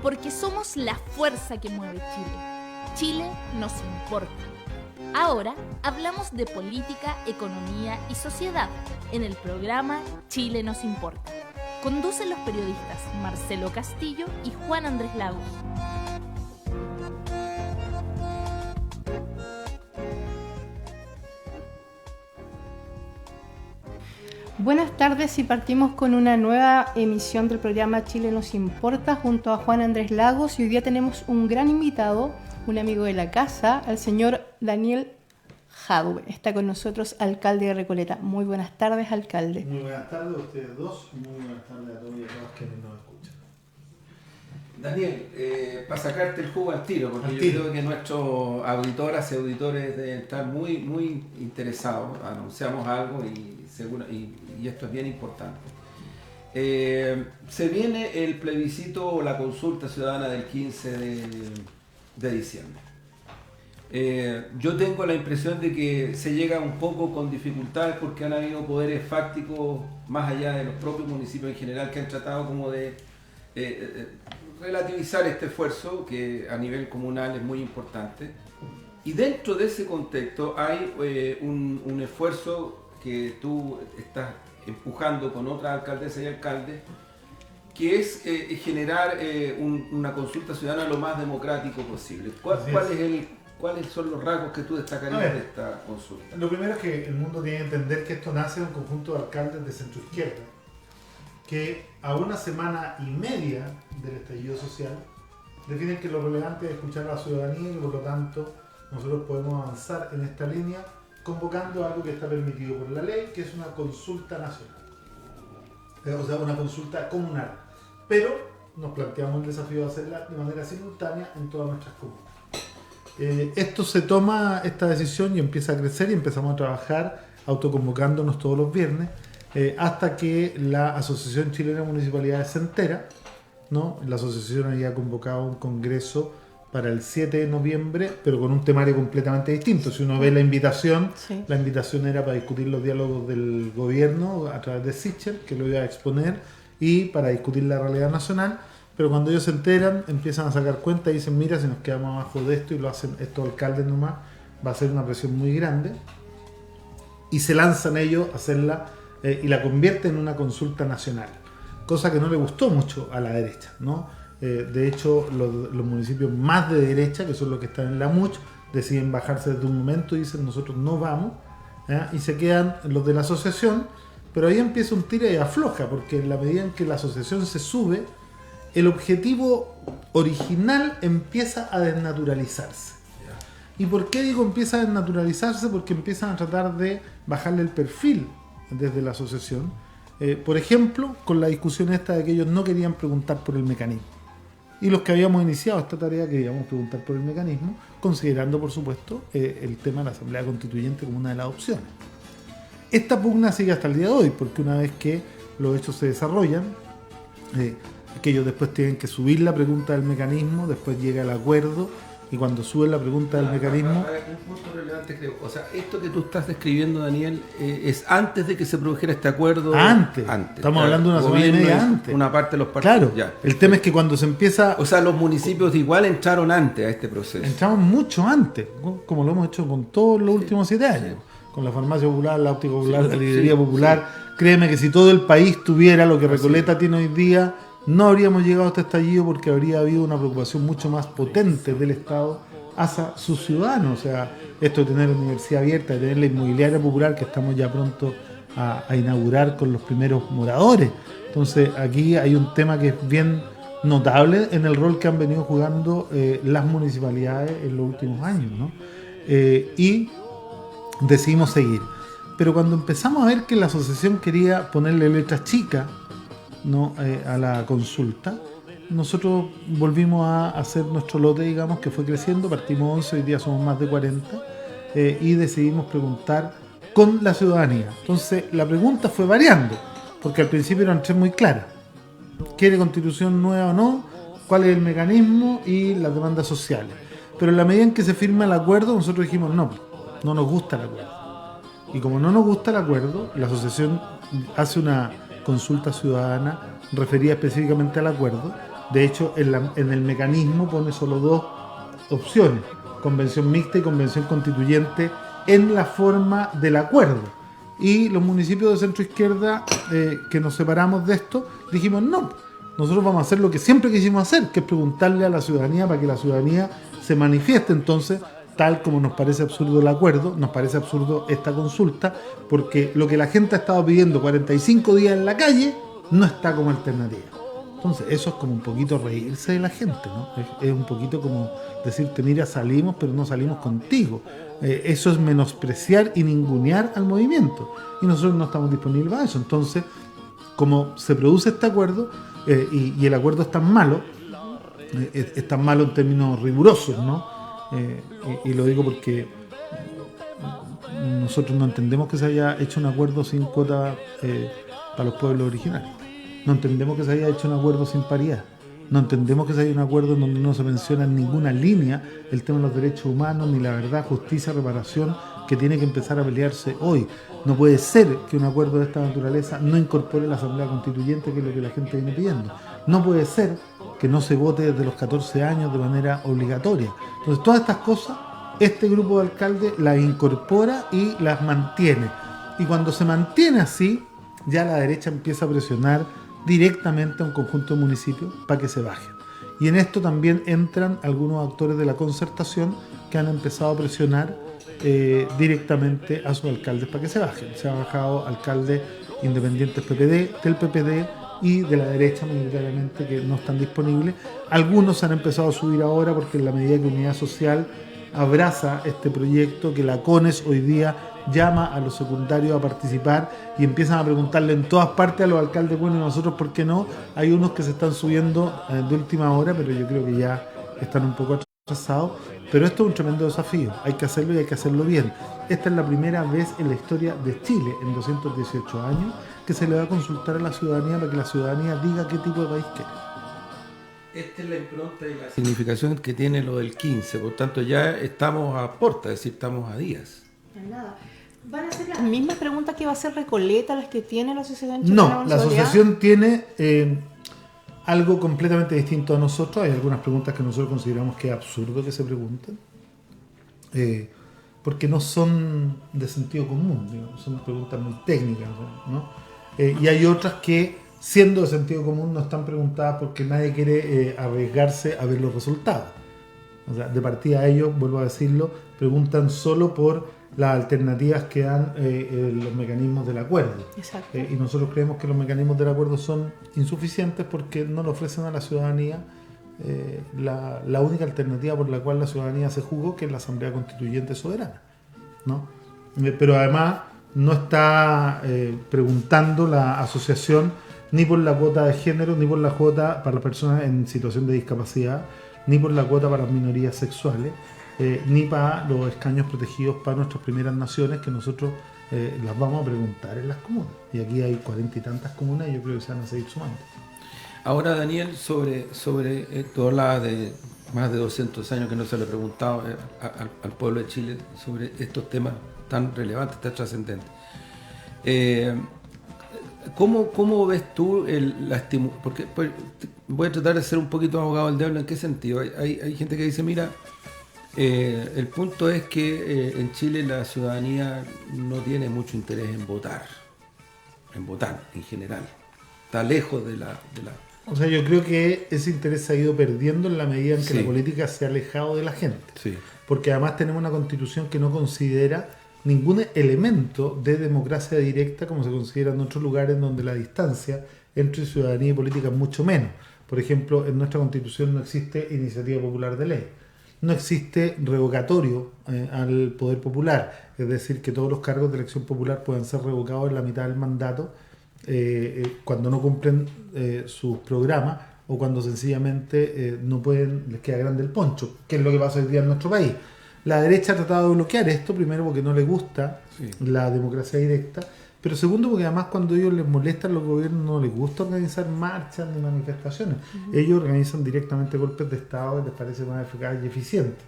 porque somos la fuerza que mueve Chile. Chile nos importa. Ahora hablamos de política, economía y sociedad en el programa Chile nos importa. Conducen los periodistas Marcelo Castillo y Juan Andrés Lagos. Buenas tardes y partimos con una nueva emisión del programa Chile nos importa junto a Juan Andrés Lagos, y hoy día tenemos un gran invitado, un amigo de la casa, el señor Daniel Jadwe. Está con nosotros, alcalde de Recoleta. Muy buenas tardes, alcalde. Muy buenas tardes a ustedes dos, muy buenas tardes a todos y a todas quienes nos escuchan. Daniel, para sacarte el jugo al tiro, porque creo que nuestros auditoras y auditores deben estar muy interesados. Anunciamos algo y esto es bien importante. Se viene el plebiscito o la consulta ciudadana del 15 de diciembre. Yo tengo la impresión de que se llega un poco con dificultades porque han habido poderes fácticos más allá de los propios municipios en general que han tratado como de relativizar este esfuerzo que a nivel comunal es muy importante. Y dentro de ese contexto hay un esfuerzo que tú estás empujando con otras alcaldesas y alcaldes, que es generar una consulta ciudadana lo más democrático posible. ¿Cuáles son los rasgos que tú destacarías de esta consulta? Lo primero es que el mundo tiene que entender que esto nace de un conjunto de alcaldes de centro izquierda, que a una semana y media del estallido social definen que lo relevante es escuchar a la ciudadanía y por lo tanto nosotros podemos avanzar en esta línea convocando algo que está permitido por la ley, que es una consulta nacional, o sea, una consulta comunal, pero nos planteamos el desafío de hacerla de manera simultánea en todas nuestras comunas. Esta decisión y empieza a crecer y empezamos a trabajar autoconvocándonos todos los viernes hasta que la Asociación Chilena de Municipalidades se entera, ¿no? La asociación había convocado un congreso para el 7 de noviembre, pero con un temario completamente distinto. Si uno ve la invitación, sí. La invitación era para discutir los diálogos del gobierno a través de Sichel, que lo iba a exponer, y para discutir la realidad nacional. Pero cuando ellos se enteran, empiezan a sacar cuenta y dicen, mira, si nos quedamos abajo de esto y lo hacen estos alcaldes nomás, va a ser una presión muy grande. Y se lanzan ellos a hacerla y la convierten en una consulta nacional, cosa que no le gustó mucho a la derecha, ¿no? De hecho, los municipios más de derecha, que son los que están en la MUCH, deciden bajarse desde un momento y dicen, nosotros no vamos, y se quedan los de la asociación, pero ahí empieza un tira y afloja, porque en la medida en que la asociación se sube, el objetivo original empieza a desnaturalizarse. ¿Y por qué digo empieza a desnaturalizarse? Porque empiezan a tratar de bajarle el perfil desde la asociación. Por ejemplo, con la discusión esta de que ellos no querían preguntar por el mecanismo. Y los que habíamos iniciado esta tarea queríamos preguntar por el mecanismo, considerando, por supuesto, el tema de la Asamblea Constituyente como una de las opciones. Esta pugna sigue hasta el día de hoy, porque una vez que los hechos se desarrollan, que ellos después tienen que subir la pregunta del mecanismo, después llega el acuerdo, y cuando suben la pregunta del mecanismo... Un punto relevante, creo. O sea, esto que tú estás describiendo, Daniel, es antes de que se produjera este acuerdo. Antes. Estamos hablando de una semana y media antes. Una parte de los partidos. Claro. Ya. El tema es que cuando se empieza... O sea, los municipios igual entraron antes a este proceso. Entramos mucho antes, como lo hemos hecho con todos los últimos 7 años. Sí. Con la farmacia popular, la óptica popular, la librería popular. Créeme que si todo el país tuviera lo que Recoleta tiene hoy día, no habríamos llegado a este estallido, porque habría habido una preocupación mucho más potente del Estado hacia sus ciudadanos. O sea, esto de tener la universidad abierta, de tener la inmobiliaria popular que estamos ya pronto a inaugurar con los primeros moradores. Entonces aquí hay un tema que es bien notable en el rol que han venido jugando las municipalidades en los últimos años, ¿no? Y decidimos seguir. Pero cuando empezamos a ver que la asociación quería ponerle letras chicas, ¿no? A la consulta, nosotros volvimos a hacer nuestro lote, digamos, que fue creciendo. Partimos 11, hoy día somos más de 40, y decidimos preguntar con la ciudadanía. Entonces la pregunta fue variando, porque al principio eran 3 muy claras: ¿quiere constitución nueva o no? ¿Cuál es el mecanismo? Y las demandas sociales. Pero en la medida en que se firma el acuerdo, nosotros dijimos no nos gusta el acuerdo. Y como no nos gusta el acuerdo, la asociación hace una consulta ciudadana referida específicamente al acuerdo, De hecho, en el mecanismo pone solo dos opciones, convención mixta y convención constituyente en la forma del acuerdo. Y los municipios de centro izquierda que nos separamos de esto, dijimos no, nosotros vamos a hacer lo que siempre quisimos hacer, que es preguntarle a la ciudadanía para que la ciudadanía se manifieste. Entonces, tal como nos parece absurdo el acuerdo, nos parece absurdo esta consulta, porque lo que la gente ha estado pidiendo 45 días en la calle no está como alternativa. Entonces, eso es como un poquito reírse de la gente, ¿no? Es un poquito como decirte, mira, salimos, pero no salimos contigo. Eso es menospreciar y ningunear al movimiento. Y nosotros no estamos disponibles para eso. Entonces, como se produce este acuerdo, y el acuerdo es tan malo en términos rigurosos, ¿no? Y lo digo porque nosotros no entendemos que se haya hecho un acuerdo sin cuota para los pueblos originarios. No entendemos que se haya hecho un acuerdo sin paridad. No entendemos que se haya un acuerdo en donde no se menciona en ninguna línea el tema de los derechos humanos, ni la verdad, justicia, reparación, que tiene que empezar a pelearse hoy. No puede ser que un acuerdo de esta naturaleza no incorpore la Asamblea Constituyente, que es lo que la gente viene pidiendo. No puede ser que no se vote desde los 14 años de manera obligatoria. Entonces, todas estas cosas, este grupo de alcaldes las incorpora y las mantiene. Y cuando se mantiene así, ya la derecha empieza a presionar directamente a un conjunto de municipios para que se bajen. Y en esto también entran algunos actores de la concertación que han empezado a presionar directamente a sus alcaldes para que se bajen. Se han bajado alcaldes independientes del PPD y de la derecha mayoritariamente, que no están disponibles. Algunos se han empezado a subir ahora porque en la medida que Unidad Social abraza este proyecto, que la CONES hoy día llama a los secundarios a participar y empiezan a preguntarle en todas partes a los alcaldes, bueno, y nosotros ¿por qué no? Hay unos que se están subiendo de última hora, pero yo creo que ya están un poco atrasados. Pero esto es un tremendo desafío, hay que hacerlo y hay que hacerlo bien. Esta es la primera vez en la historia de Chile, en 218 años, que se le va a consultar a la ciudadanía para que la ciudadanía diga qué tipo de país quiere. Esta es la impronta y la significación que tiene lo del 15, por tanto ya estamos a puerta, es decir, estamos a días. Nada. ¿Van a ser las mismas preguntas que va a hacer Recoleta, las que tiene la Asociación Chilena No, de la Municipalidad? asociación tiene algo completamente distinto a nosotros. Hay algunas preguntas que nosotros consideramos que es absurdo que se pregunten, porque no son de sentido común, digamos, son preguntas muy técnicas, ¿no? Y hay otras que, siendo de sentido común, no están preguntadas porque nadie quiere arriesgarse a ver los resultados. O sea, de partida ellos, vuelvo a decirlo, preguntan solo por las alternativas que dan los mecanismos del acuerdo. Exacto. Y nosotros creemos que los mecanismos del acuerdo son insuficientes porque no le ofrecen a la ciudadanía la única alternativa por la cual la ciudadanía se jugó, que es la Asamblea Constituyente Soberana, ¿no? Pero además no está preguntando la asociación ni por la cuota de género, ni por la cuota para las personas en situación de discapacidad, ni por la cuota para las minorías sexuales, ni para los escaños protegidos para nuestras primeras naciones, que nosotros las vamos a preguntar en las comunas. Y aquí hay 40 y tantas comunas y yo creo que se van a seguir sumando. Ahora, Daniel, sobre tú hablabas de más de 200 años que no se le preguntaba al pueblo de Chile sobre estos temas tan relevantes, tan trascendentes. ¿Cómo ves tú la estimulación? Porque pues, voy a tratar de ser un poquito abogado del diablo. ¿En qué sentido? Hay gente que dice, mira, el punto es que en Chile la ciudadanía no tiene mucho interés en votar en general. Está lejos de la... O sea, yo creo que ese interés se ha ido perdiendo en la medida en que Sí. la política se ha alejado de la gente. Sí. Porque además tenemos una constitución que no considera ningún elemento de democracia directa como se considera en otros lugares donde la distancia entre ciudadanía y política es mucho menos. Por ejemplo, en nuestra constitución no existe iniciativa popular de ley. No existe revocatorio al poder popular, es decir, que todos los cargos de elección popular puedan ser revocados en la mitad del mandato cuando no cumplen sus programas o cuando sencillamente no pueden, les queda grande el poncho, que es lo que pasa hoy día en nuestro país. La derecha ha tratado de bloquear esto, primero porque no le gusta la democracia directa, pero segundo porque además cuando ellos les molestan, los gobiernos no les gusta organizar marchas ni manifestaciones. Ellos organizan directamente golpes de Estado que les parece más eficaz y eficiente.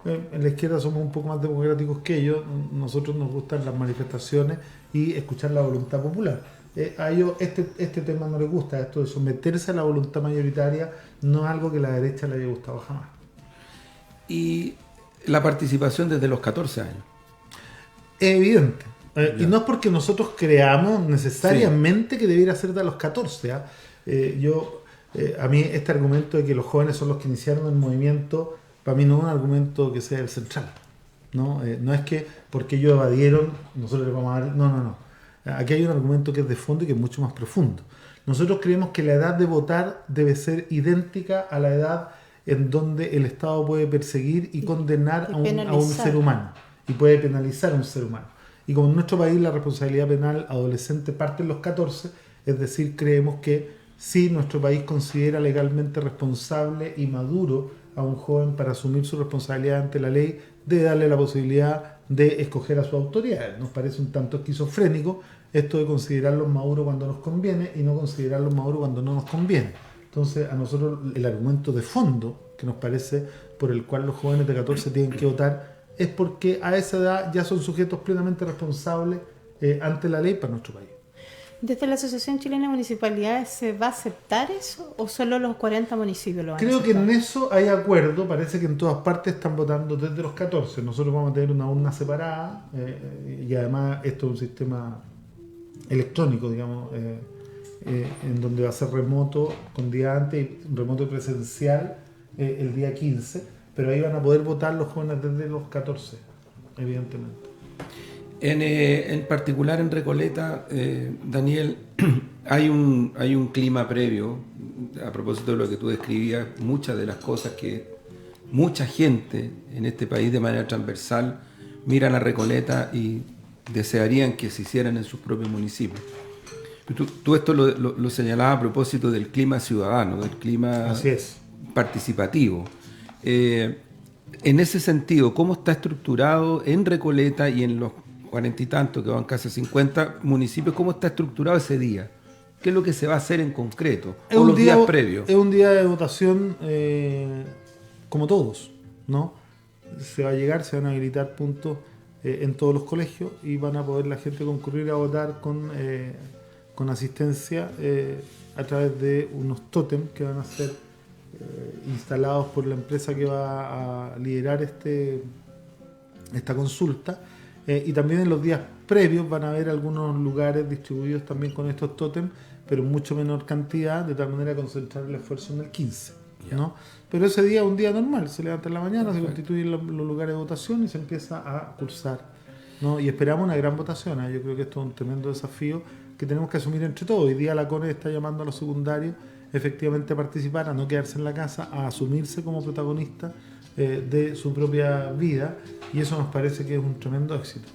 En la izquierda somos un poco más democráticos que ellos, nosotros nos gustan las manifestaciones y escuchar la voluntad popular. a ellos este tema no les gusta, esto de someterse a la voluntad mayoritaria no es algo que a la derecha le haya gustado jamás. Y la participación desde los 14 años. Es evidente. Y no es porque nosotros creamos necesariamente que debiera ser de los 14. A mí este argumento de que los jóvenes son los que iniciaron el movimiento, para mí no es un argumento que sea el central. No es que porque ellos evadieron, nosotros les vamos a dar... No. Aquí hay un argumento que es de fondo y que es mucho más profundo. Nosotros creemos que la edad de votar debe ser idéntica a la edad en donde el Estado puede perseguir y condenar a un ser humano. Y puede penalizar a un ser humano. Y como en nuestro país la responsabilidad penal adolescente parte en los 14, es decir, creemos que si nuestro país considera legalmente responsable y maduro a un joven para asumir su responsabilidad ante la ley, debe darle la posibilidad de escoger a su autoridad. Nos parece un tanto esquizofrénico esto de considerarlos maduros cuando nos conviene y no considerarlos maduros cuando no nos conviene. Entonces, a nosotros el argumento de fondo que nos parece por el cual los jóvenes de 14 tienen que votar es porque a esa edad ya son sujetos plenamente responsables ante la ley para nuestro país. ¿Desde la Asociación Chilena de Municipalidades se va a aceptar eso o solo los 40 municipios lo van a aceptar? Creo que en eso hay acuerdo, parece que en todas partes están votando desde los 14. Nosotros vamos a tener una urna separada y además esto es un sistema electrónico, digamos, en donde va a ser remoto con día antes y remoto presencial el día 15. Pero ahí van a poder votar los jóvenes desde los 14, evidentemente. En particular en Recoleta, Daniel, hay un clima previo, a propósito de lo que tú describías, muchas de las cosas que mucha gente en este país de manera transversal miran a Recoleta y desearían que se hicieran en sus propios municipios. Tú esto lo señalabas a propósito del clima ciudadano, del clima participativo. En ese sentido, ¿cómo está estructurado en Recoleta y en los 40 y tantos, que van casi 50 municipios, cómo está estructurado ese día? ¿Qué es lo que se va a hacer en concreto? ¿O los días previos? Es un día de votación como todos, ¿no? Se va a llegar, se van a habilitar puntos en todos los colegios y van a poder la gente concurrir a votar con asistencia a través de unos tótems que van a ser instalados por la empresa que va a liderar esta consulta, y también en los días previos van a haber algunos lugares distribuidos también con estos tótems, pero en mucho menor cantidad, de tal manera a concentrar el esfuerzo en el 15, ¿no? Pero ese día es un día normal, se levanta en la mañana, se constituyen los lugares de votación y se empieza a cursar, ¿no? Y esperamos una gran votación, ¿eh? Yo creo que esto es un tremendo desafío que tenemos que asumir entre todos. Hoy día la CONE está llamando a los secundarios efectivamente a participar, a no quedarse en la casa, a asumirse como protagonista de su propia vida, y eso nos parece que es un tremendo éxito.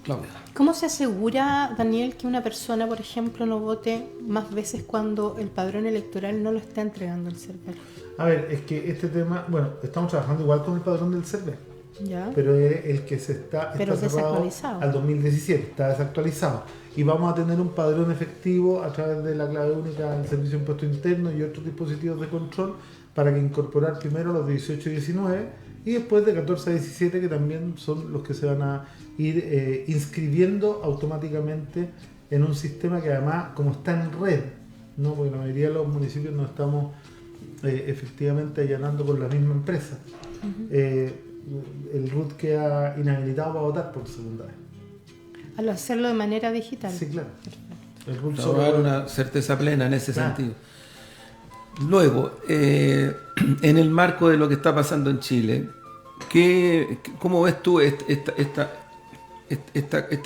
Claudia. ¿Cómo se asegura, Daniel, que una persona, por ejemplo, no vote más veces cuando el padrón electoral no lo está entregando el CERVEL? A ver, es que este tema, bueno, estamos trabajando igual con el padrón del CERVEL, ¿ya? pero es el que está cerrado al 2017, está desactualizado. Y vamos a tener un padrón efectivo a través de la clave única del Servicio de Impuesto Interno y otros dispositivos de control para que incorporar primero los 18 y 19 y después de 14 a 17, que también son los que se van a ir inscribiendo automáticamente en un sistema que además, como está en red, ¿no? Porque la mayoría de los municipios no estamos efectivamente allanando con la misma empresa. El RUT queda inhabilitado para votar por segunda vez. Al hacerlo de manera digital. Sí, claro. El RUT va a dar una certeza plena en ese sentido. Luego, en el marco de lo que está pasando en Chile, ¿cómo ves tú esta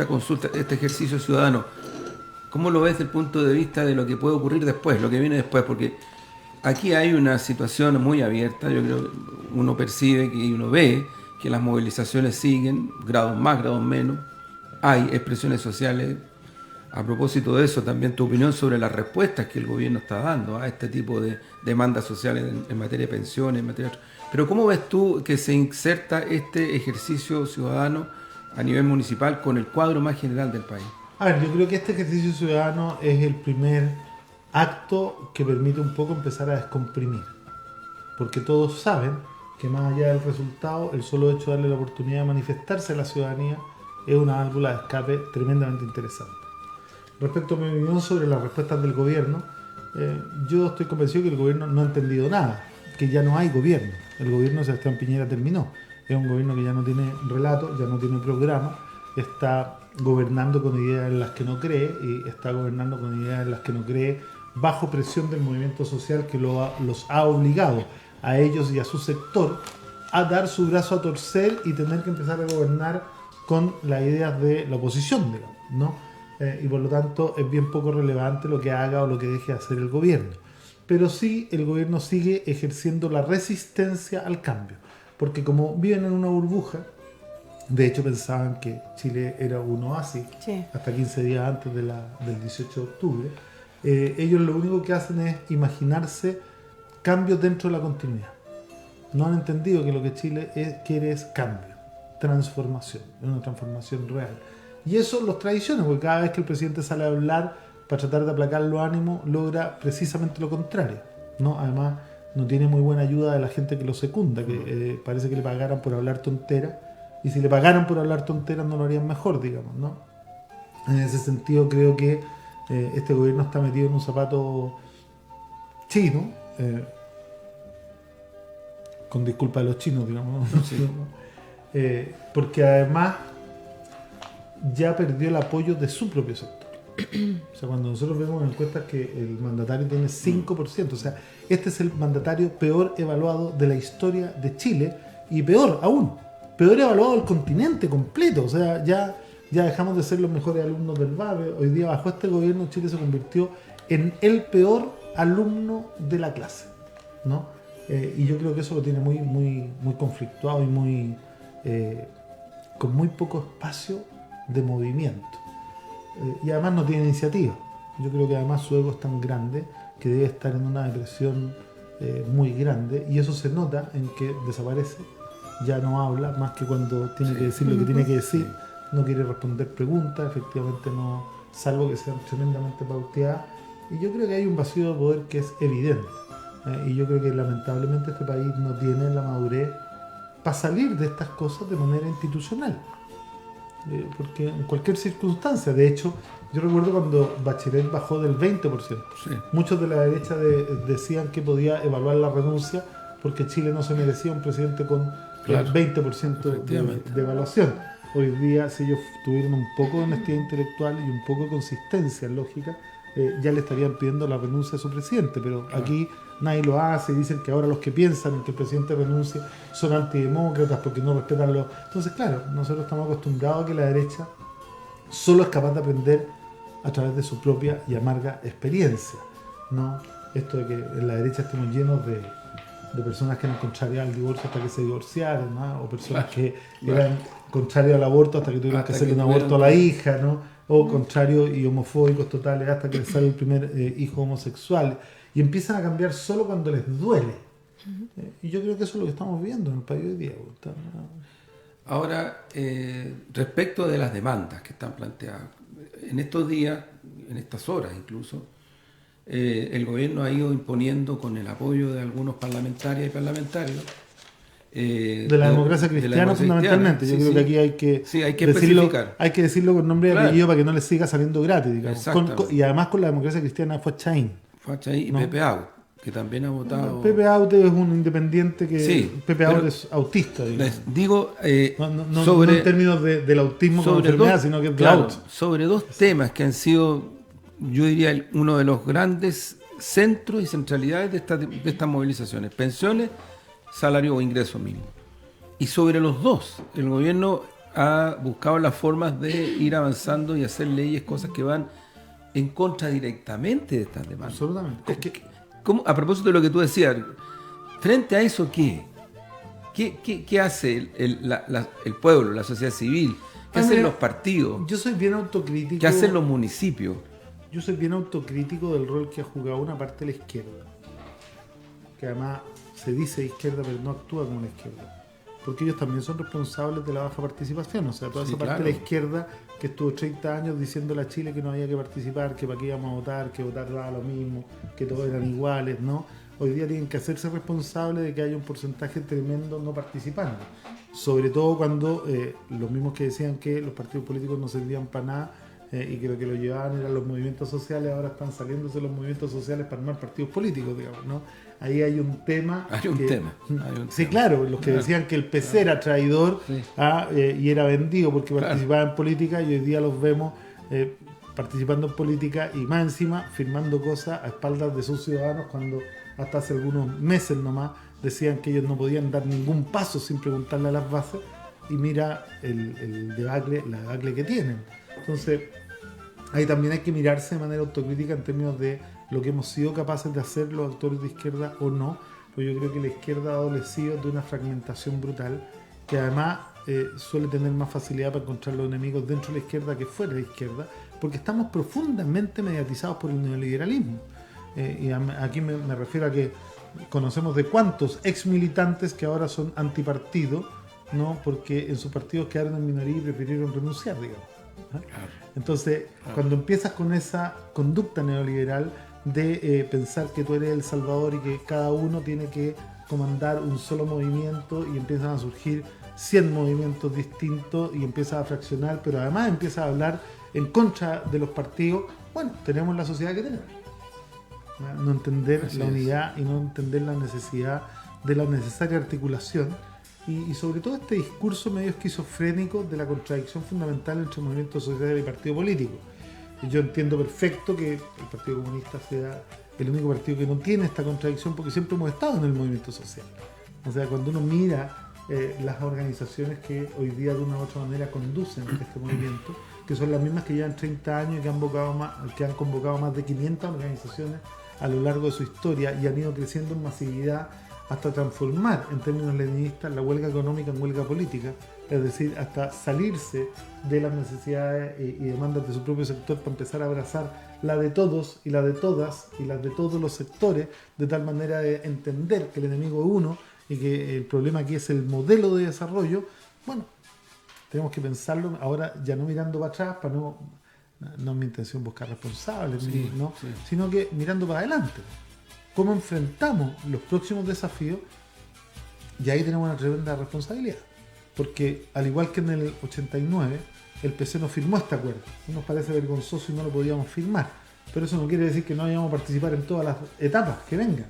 consulta, este ejercicio ciudadano? ¿Cómo lo ves desde el punto de vista de lo que puede ocurrir después, lo que viene después? Porque aquí hay una situación muy abierta. Yo creo que uno percibe y uno ve que las movilizaciones siguen, grados más, grados menos. Hay expresiones sociales. A propósito de eso, también tu opinión sobre las respuestas que el gobierno está dando a este tipo de demandas sociales en materia de pensiones, en materia... Pero ¿cómo ves tú que se inserta este ejercicio ciudadano a nivel municipal con el cuadro más general del país? A ver, yo creo que este ejercicio ciudadano es el primer acto que permite un poco empezar a descomprimir. Porque todos saben que más allá del resultado, el solo hecho de darle la oportunidad de manifestarse a la ciudadanía es una válvula de escape tremendamente interesante. Respecto a mi opinión sobre las respuestas del gobierno, yo estoy convencido que el gobierno no ha entendido nada, que ya no hay gobierno. El gobierno de Sebastián Piñera terminó. Es un gobierno que ya no tiene relato, ya no tiene programa, está gobernando con ideas en las que no cree y está gobernando con ideas en las que no cree bajo presión del movimiento social que los ha obligado a ellos y a su sector a dar su brazo a torcer y tener que empezar a gobernar con las ideas de la oposición, digamos, ¿no? Y por lo tanto es bien poco relevante lo que haga o lo que deje de hacer el gobierno. Pero sí, el gobierno sigue ejerciendo la resistencia al cambio, porque como viven en una burbuja, de hecho pensaban que Chile era un oasis, sí, hasta 15 días antes del 18 de octubre, ellos lo único que hacen es imaginarse cambios dentro de la continuidad. No han entendido que lo que Chile quiere es cambio, transformación, una transformación real. Y eso los traiciona, porque cada vez que el presidente sale a hablar para tratar de aplacar los ánimos, logra precisamente lo contrario, ¿no? Además, no tiene muy buena ayuda de la gente que lo secunda, que parece que le pagaran por hablar tonteras, y si le pagaran por hablar tonteras no lo harían mejor, digamos, ¿no? En ese sentido creo que este gobierno está metido en un zapato chino, con disculpa de los chinos, digamos, ¿no? Sí. Porque además ya perdió el apoyo de su propio sector. O sea, cuando nosotros vemos en encuestas que el mandatario tiene 5%, o sea, este es el mandatario peor evaluado de la historia de Chile, y peor aún, peor evaluado del continente completo. O sea, ya dejamos de ser los mejores alumnos del BABE. Hoy día, bajo este gobierno, Chile se convirtió en el peor alumno de la clase, ¿no? Y yo creo que eso lo tiene muy, muy, muy conflictuado y con muy poco espacio de movimiento. Y además no tiene iniciativa. Yo creo que además su ego es tan grande que debe estar en una depresión muy grande, y eso se nota en que desaparece, ya no habla más que cuando tiene que decir lo que tiene que decir, no quiere responder preguntas, efectivamente no, salvo que sean tremendamente pauteadas, y yo creo que hay un vacío de poder que es evidente, y yo creo que lamentablemente este país no tiene la madurez para salir de estas cosas de manera institucional. Porque en cualquier circunstancia, de hecho, yo recuerdo cuando Bachelet bajó del 20%, sí, muchos de la derecha decían que podía evaluar la renuncia porque Chile no se merecía un presidente con el 20% de evaluación. Hoy día, si ellos tuvieran un poco de honestidad intelectual y un poco de consistencia lógica, ya le estarían pidiendo la renuncia a su presidente, pero aquí nadie lo hace, y dicen que ahora los que piensan en que el presidente renuncie son antidemócratas porque no respetan los... Entonces, claro, nosotros estamos acostumbrados a que la derecha solo es capaz de aprender a través de su propia y amarga experiencia, ¿no? Esto de que en la derecha estemos llenos de personas que eran contrarias al divorcio hasta que se divorciaron, ¿no? O personas que eran contrarias al aborto hasta que tuvieron que hacerle un aborto a la hija, ¿no? O contrarios y homofóbicos totales hasta que les sale el primer hijo homosexual, y empiezan a cambiar solo cuando les duele. Y yo creo que eso es lo que estamos viendo en el país hoy día. Ahora, respecto de las demandas que están planteadas, en estos días, en estas horas incluso, el gobierno ha ido imponiendo, con el apoyo de algunos parlamentarias y parlamentarios, de la democracia cristiana, fundamentalmente. Yo creo que aquí hay que especificar. Hay que decirlo con nombre y apellido para que no les siga saliendo gratis, digamos. Y además con la democracia cristiana fue Chaín. Y Pepe Out, que también ha votado. Pepe Out es un independiente que. Sí, Pepe Out es autista, digamos. Digo, no en términos del autismo como enfermedad, sino que es de out. Sobre dos temas que han sido, yo diría, uno de los grandes centros y centralidades de estas movilizaciones: pensiones, salario o ingreso mínimo. Y sobre los dos, el gobierno ha buscado las formas de ir avanzando y hacer leyes, cosas que van en contra directamente de estas demandas. Absolutamente. A propósito de lo que tú decías, frente a eso, ¿qué hace el pueblo, la sociedad civil? ¿Qué hacen los partidos? Yo soy bien autocrítico. ¿Qué hacen los municipios? Yo soy bien autocrítico del rol que ha jugado una parte de la izquierda, que además se dice izquierda pero no actúa como la izquierda, porque ellos también son responsables de la baja participación. O sea, toda esa parte de la izquierda que estuvo 30 años diciéndole a Chile que no había que participar, que para qué íbamos a votar, que votar daba lo mismo, que todos eran iguales, ¿no? Hoy día tienen que hacerse responsables de que haya un porcentaje tremendo no participando, sobre todo cuando los mismos que decían que los partidos políticos no servían para nada y que lo llevaban eran los movimientos sociales, ahora están saliéndose los movimientos sociales para armar partidos políticos, digamos, ¿no? Ahí hay un tema. Hay un tema. Sí, claro, los que decían que el PC era traidor y era vendido porque participaba en política, y hoy día los vemos participando en política y más encima firmando cosas a espaldas de sus ciudadanos, cuando hasta hace algunos meses nomás decían que ellos no podían dar ningún paso sin preguntarle a las bases, y mira la debacle que tienen. Entonces, ahí también hay que mirarse de manera autocrítica en términos de lo que hemos sido capaces de hacer los actores de izquierda o no, pues yo creo que la izquierda ha adolecido de una fragmentación brutal, que además suele tener más facilidad para encontrar los enemigos dentro de la izquierda que fuera de la izquierda, porque estamos profundamente mediatizados por el neoliberalismo. Y aquí me refiero a que conocemos de cuántos ex militantes que ahora son antipartido, ¿no? Porque en sus partidos quedaron en minoría y prefirieron renunciar, digamos. Entonces, cuando empiezas con esa conducta neoliberal de pensar que tú eres el salvador y que cada uno tiene que comandar un solo movimiento, y empiezan a surgir 100 movimientos distintos y empiezas a fraccionar, pero además empiezas a hablar en contra de los partidos, bueno, tenemos la sociedad que tenemos. No entender la unidad y no entender la necesidad de la necesaria articulación, y sobre todo este discurso medio esquizofrénico de la contradicción fundamental entre movimiento social y partido político. Y yo entiendo perfecto que el Partido Comunista sea el único partido que no tiene esta contradicción, porque siempre hemos estado en el movimiento social. O sea, cuando uno mira las organizaciones que hoy día de una u otra manera conducen este movimiento, que son las mismas que llevan 30 años y que han convocado más de 500 organizaciones a lo largo de su historia, y han ido creciendo en masividad hasta transformar en términos leninistas la huelga económica en huelga política, es decir, hasta salirse de las necesidades y demandas de su propio sector para empezar a abrazar la de todos y la de todas y las de todos los sectores, de tal manera de entender que el enemigo es uno y que el problema aquí es el modelo de desarrollo. Bueno, tenemos que pensarlo ahora, ya no mirando para atrás, para no es mi intención buscar responsables, sino que mirando para adelante. ¿Cómo enfrentamos los próximos desafíos? Y ahí tenemos una tremenda responsabilidad. Porque al igual que en el 89, el PC no firmó este acuerdo. Nos parece vergonzoso y no lo podíamos firmar. Pero eso no quiere decir que no vayamos a participar en todas las etapas que vengan.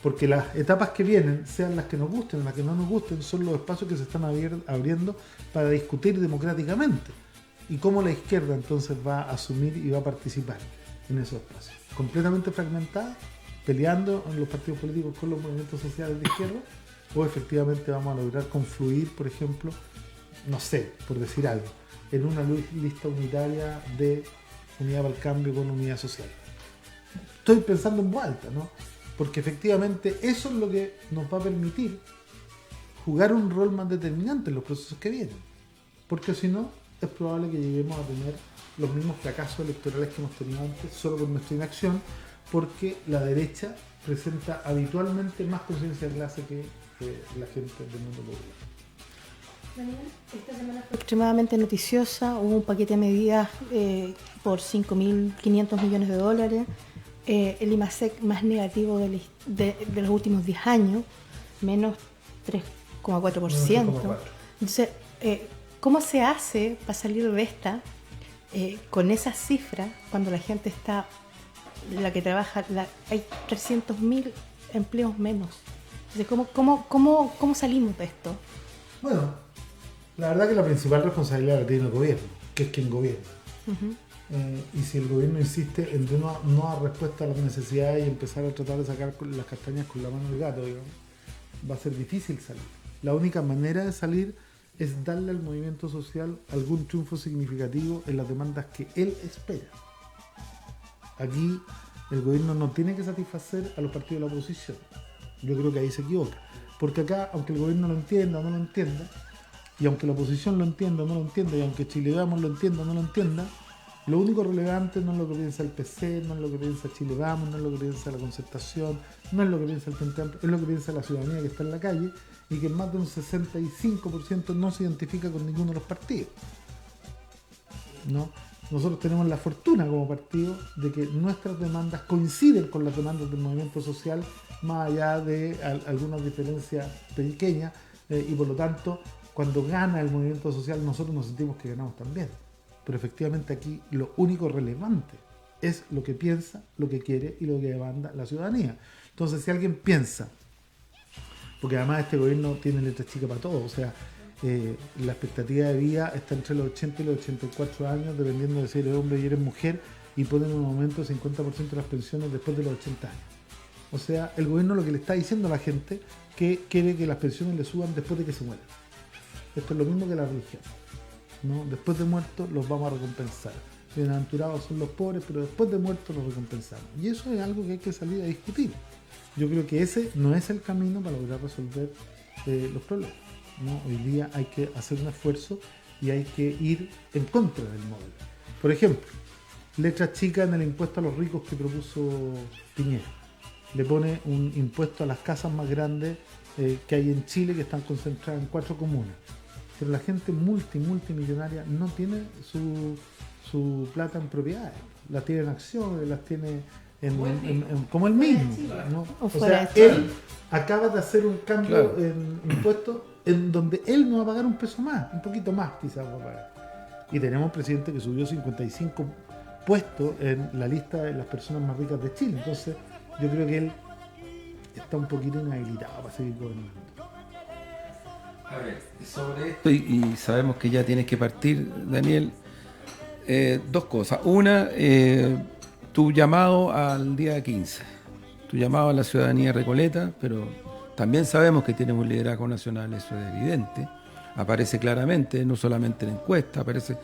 Porque las etapas que vienen, sean las que nos gusten o las que no nos gusten, son los espacios que se están abriendo para discutir democráticamente. Y cómo la izquierda entonces va a asumir y va a participar en esos espacios. Completamente fragmentada, peleando en los partidos políticos con los movimientos sociales de izquierda, o efectivamente vamos a lograr confluir, por ejemplo, no sé, por decir algo, en una lista unitaria de Unidad para el Cambio con Unidad Social. Estoy pensando en voz alta, ¿no? Porque efectivamente eso es lo que nos va a permitir jugar un rol más determinante en los procesos que vienen. Porque si no, es probable que lleguemos a tener los mismos fracasos electorales que hemos tenido antes, solo por nuestra inacción, porque la derecha presenta habitualmente más conciencia de clase que la gente del mundo popular. Esta semana fue extremadamente noticiosa. Hubo un paquete de medidas por 5.500 millones de dólares. El IMASEC más negativo de los últimos 10 años, menos 3,4%. Entonces, ¿cómo se hace para salir de esta con esas cifras cuando la gente está, la que trabaja, hay 300.000 empleos menos? Entonces, ¿cómo salimos de esto? Bueno, la verdad que la principal responsabilidad la tiene el gobierno, que es quien gobierna. Y si el gobierno insiste en no dar respuesta a las necesidades y empezar a tratar de sacar las castañas con la mano del gato, digamos, va a ser difícil salir. La única manera de salir es darle al movimiento social algún triunfo significativo en las demandas que él espera. Aquí el gobierno no tiene que satisfacer a los partidos de la oposición. Yo creo que ahí se equivoca. Porque acá, aunque el gobierno lo entienda o no lo entienda, y aunque la oposición lo entienda o no lo entienda, y aunque Chile Vamos lo entienda o no lo entienda, lo único relevante no es lo que piensa el PC, no es lo que piensa Chile Vamos, no es lo que piensa la Concertación, no es lo que piensa el Frente Amplio, es lo que piensa la ciudadanía que está en la calle, y que más de un 65% no se identifica con ninguno de los partidos. ¿No? Nosotros tenemos la fortuna como partido de que nuestras demandas coinciden con las demandas del movimiento social, más allá de algunas diferencias pequeñas, y por lo tanto, cuando gana el movimiento social, nosotros nos sentimos que ganamos también. pero efectivamente aquí lo único relevante es lo que piensa, lo que quiere y lo que demanda la ciudadanía. Entonces, si alguien piensa, porque además este gobierno tiene letra chica para todo, o sea, la expectativa de vida está entre los 80 y los 84 años, dependiendo de si eres hombre y eres mujer, y ponen un aumento del 50% de las pensiones después de los 80 años. O sea, el gobierno lo que le está diciendo a la gente que quiere que las pensiones le suban después de que se mueran. Esto es lo mismo que la religión, ¿no? Después de muertos los vamos a recompensar. Bienaventurados son los pobres, pero después de muertos los recompensamos. Y eso es algo que hay que salir a discutir. Yo creo que ese no es el camino para lograr resolver los problemas, ¿no? Hoy día hay que hacer un esfuerzo y hay que ir en contra del modelo. Por ejemplo, letra chica en el impuesto a los ricos que propuso Piñera. Le pone un impuesto a las casas más grandes que hay en Chile, que están concentradas en 4 comunas. Pero la gente multimillonaria no tiene su plata en propiedades. La tiene en acciones, las tiene como el mismo, ¿no? O sea, él acaba de hacer un cambio en impuestos en donde él no va a pagar un peso más, un poquito más quizás va a pagar. Y tenemos un presidente que subió 55 puestos en la lista de las personas más ricas de Chile. Entonces, yo creo que él está un poquito inhabilitado para seguir gobernando. A ver, sobre esto, y sabemos que ya tienes que partir, Daniel, 2 cosas. Una, tu llamado al día 15, tu llamado a la ciudadanía recoleta, pero también sabemos que tienes un liderazgo nacional, eso es evidente, aparece claramente, no solamente en encuestas, aparece.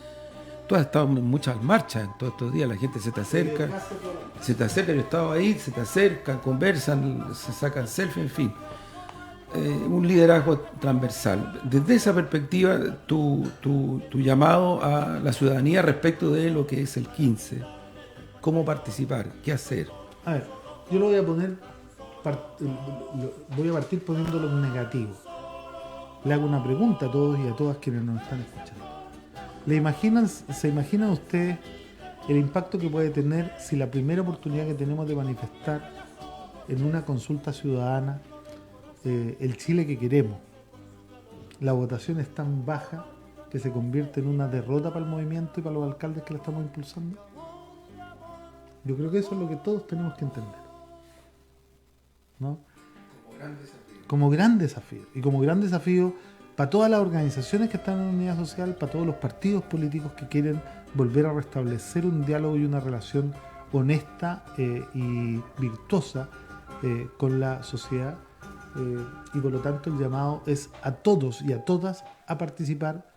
Tú has estado en muchas marchas en todos estos días, la gente se te acerca, yo he estado ahí, se te acercan, conversan, se sacan selfie, en fin. Un liderazgo transversal. Desde esa perspectiva, tu llamado a la ciudadanía respecto de lo que es el 15, cómo participar, qué hacer. A ver, yo lo voy a poner, voy a partir poniéndolo en negativo. Le hago una pregunta a todos y a todas quienes nos están escuchando. ¿Se imaginan ustedes el impacto que puede tener si la primera oportunidad que tenemos de manifestar en una consulta ciudadana el Chile que queremos, la votación es tan baja que se convierte en una derrota para el movimiento y para los alcaldes que la estamos impulsando? Yo creo que eso es lo que todos tenemos que entender, ¿no? Como gran desafío. Y como gran desafío para todas las organizaciones que están en unidad social, para todos los partidos políticos que quieren volver a restablecer un diálogo y una relación honesta y virtuosa con la sociedad. Y por lo tanto el llamado es a todos y a todas a participar,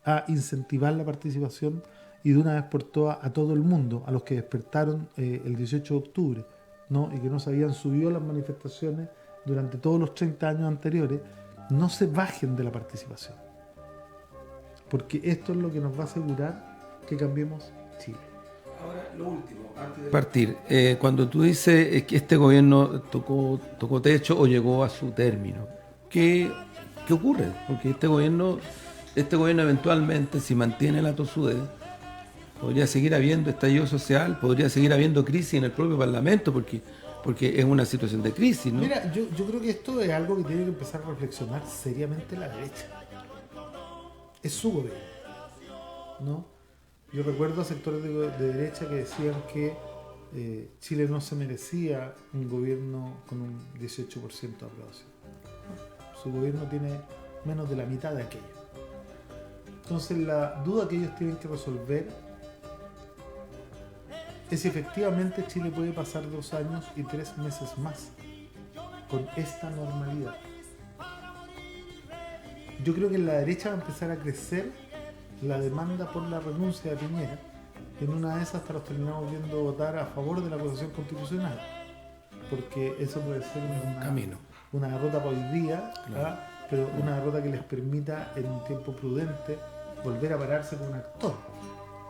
a incentivar la participación y de una vez por todas a todo el mundo, a los que despertaron el 18 de octubre, ¿no? Y que no se habían subido a las manifestaciones durante todos los 30 años anteriores, no se bajen de la participación, porque esto es lo que nos va a asegurar que cambiemos Chile. Ahora, lo último, antes de partir, cuando tú dices que este gobierno tocó techo o llegó a su término, ¿qué ocurre? Porque este gobierno eventualmente, si mantiene la tosudez, podría seguir habiendo estallido social, podría seguir habiendo crisis en el propio Parlamento, porque es una situación de crisis, ¿no? Mira, yo creo que esto es algo que tiene que empezar a reflexionar seriamente la derecha. Es su gobierno, ¿no? Yo recuerdo a sectores de derecha que decían que Chile no se merecía un gobierno con un 18% de aprobación. Su gobierno tiene menos de la mitad de aquello. Entonces la duda que ellos tienen que resolver es si efectivamente Chile puede pasar 2 años y 3 meses más con esta normalidad. Yo creo que en la derecha va a empezar a crecer la demanda por la renuncia de Piñera. En una de esas hasta los terminamos viendo votar a favor de la acusación constitucional, porque eso puede ser una derrota para hoy día, claro, pero una derrota que les permita en un tiempo prudente volver a pararse con un actor.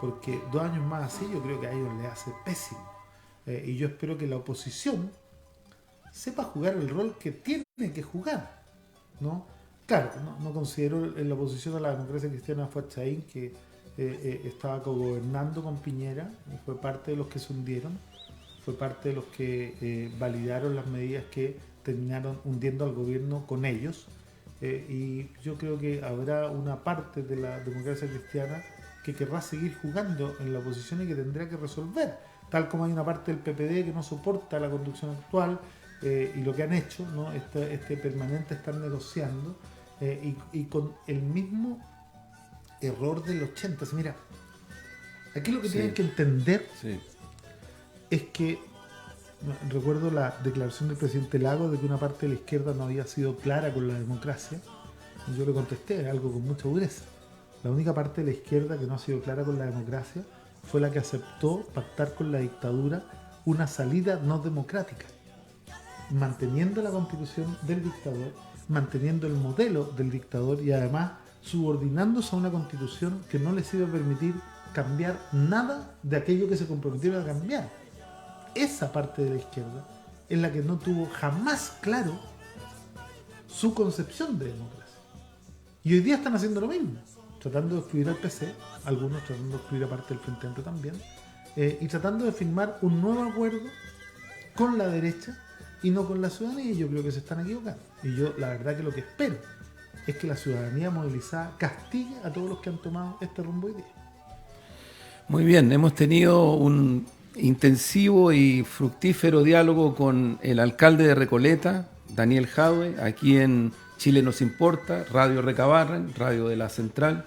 Porque 2 años más así yo creo que a ellos les hace pésimo. Y yo espero que la oposición sepa jugar el rol que tiene que jugar, ¿no? Claro, no considero en la oposición a la democracia cristiana fue Chaín, que estaba cogobernando con Piñera, y fue parte de los que se hundieron, fue parte de los que validaron las medidas que terminaron hundiendo al gobierno con ellos. Y yo creo que habrá una parte de la democracia cristiana que querrá seguir jugando en la oposición y que tendrá que resolver, tal como hay una parte del PPD que no soporta la conducción actual y lo que han hecho, ¿no? Este permanente estar negociando y con el mismo error del 80. Mira, aquí lo que tienen que entender es que recuerdo la declaración del presidente Lagos de que una parte de la izquierda no había sido clara con la democracia. Y yo le contesté algo con mucha dureza. La única parte de la izquierda que no ha sido clara con la democracia fue la que aceptó pactar con la dictadura una salida no democrática, manteniendo la constitución del dictador, manteniendo el modelo del dictador y además subordinándose a una constitución que no les iba a permitir cambiar nada de aquello que se comprometieron a cambiar. Esa parte de la izquierda es la que no tuvo jamás claro su concepción de democracia. Y hoy día están haciendo lo mismo, tratando de excluir al PC, algunos tratando de excluir a parte del Frente Amplio también, y tratando de firmar un nuevo acuerdo con la derecha y no con la ciudadanía. Y yo creo que se están equivocando. Y yo la verdad que lo que espero es que la ciudadanía movilizada castigue a todos los que han tomado este rumbo hoy día. Muy bien, hemos tenido un intensivo y fructífero diálogo con el alcalde de Recoleta, Daniel Jadue, aquí en Chile Nos Importa, Radio Recabarren, Radio de la Central.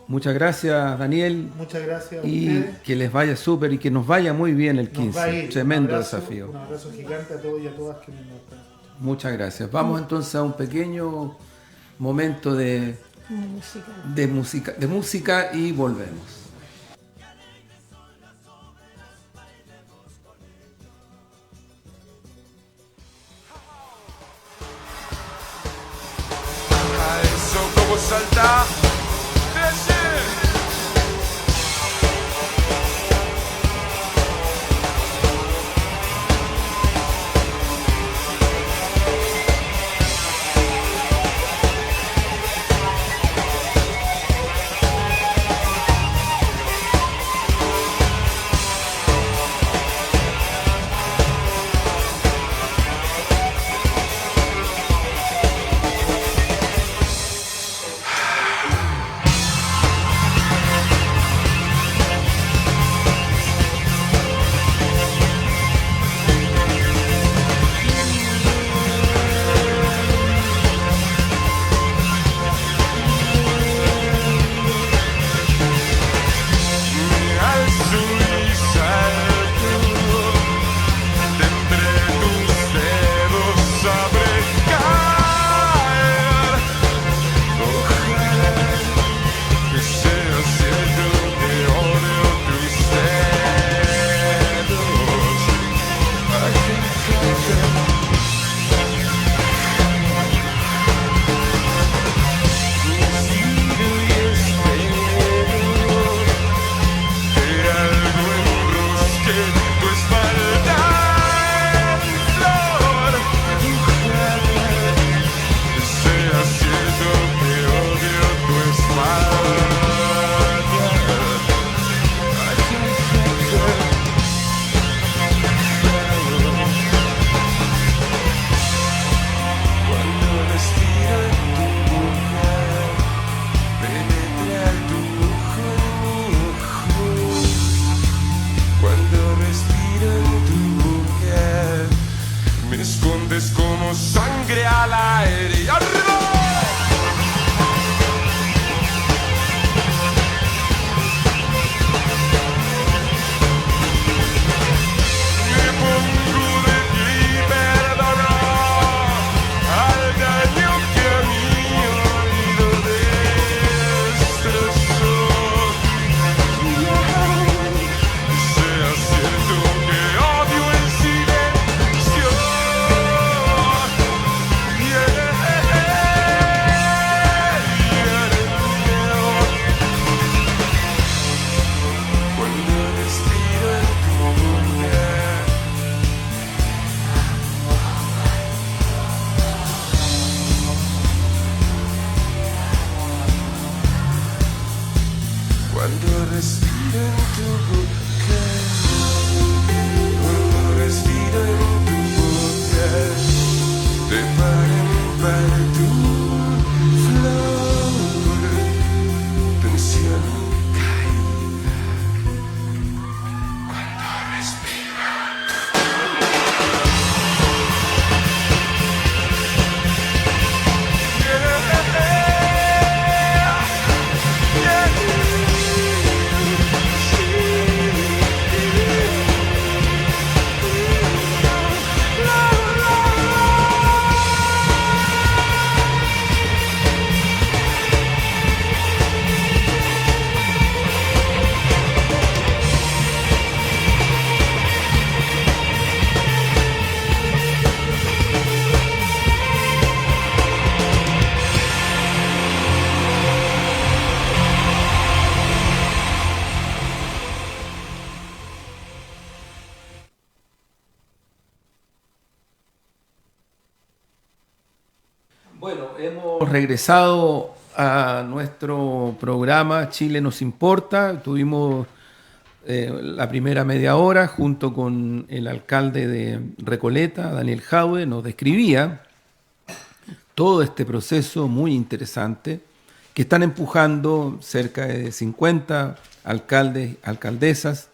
Muchas gracias, Daniel. Muchas gracias a y ustedes. Que les vaya súper y que nos vaya muy bien el 15. Tremendo desafío. Un abrazo gigante a todos y a todas que nos están escuchando. Muchas gracias. Vamos entonces a un pequeño momento de música y volvemos. Como saltar, descer. Bueno, hemos regresado a nuestro programa Chile nos importa. Tuvimos la primera media hora junto con el alcalde de Recoleta, Daniel Jadue, nos describía todo este proceso muy interesante que están empujando cerca de 50 alcaldes, alcaldesas,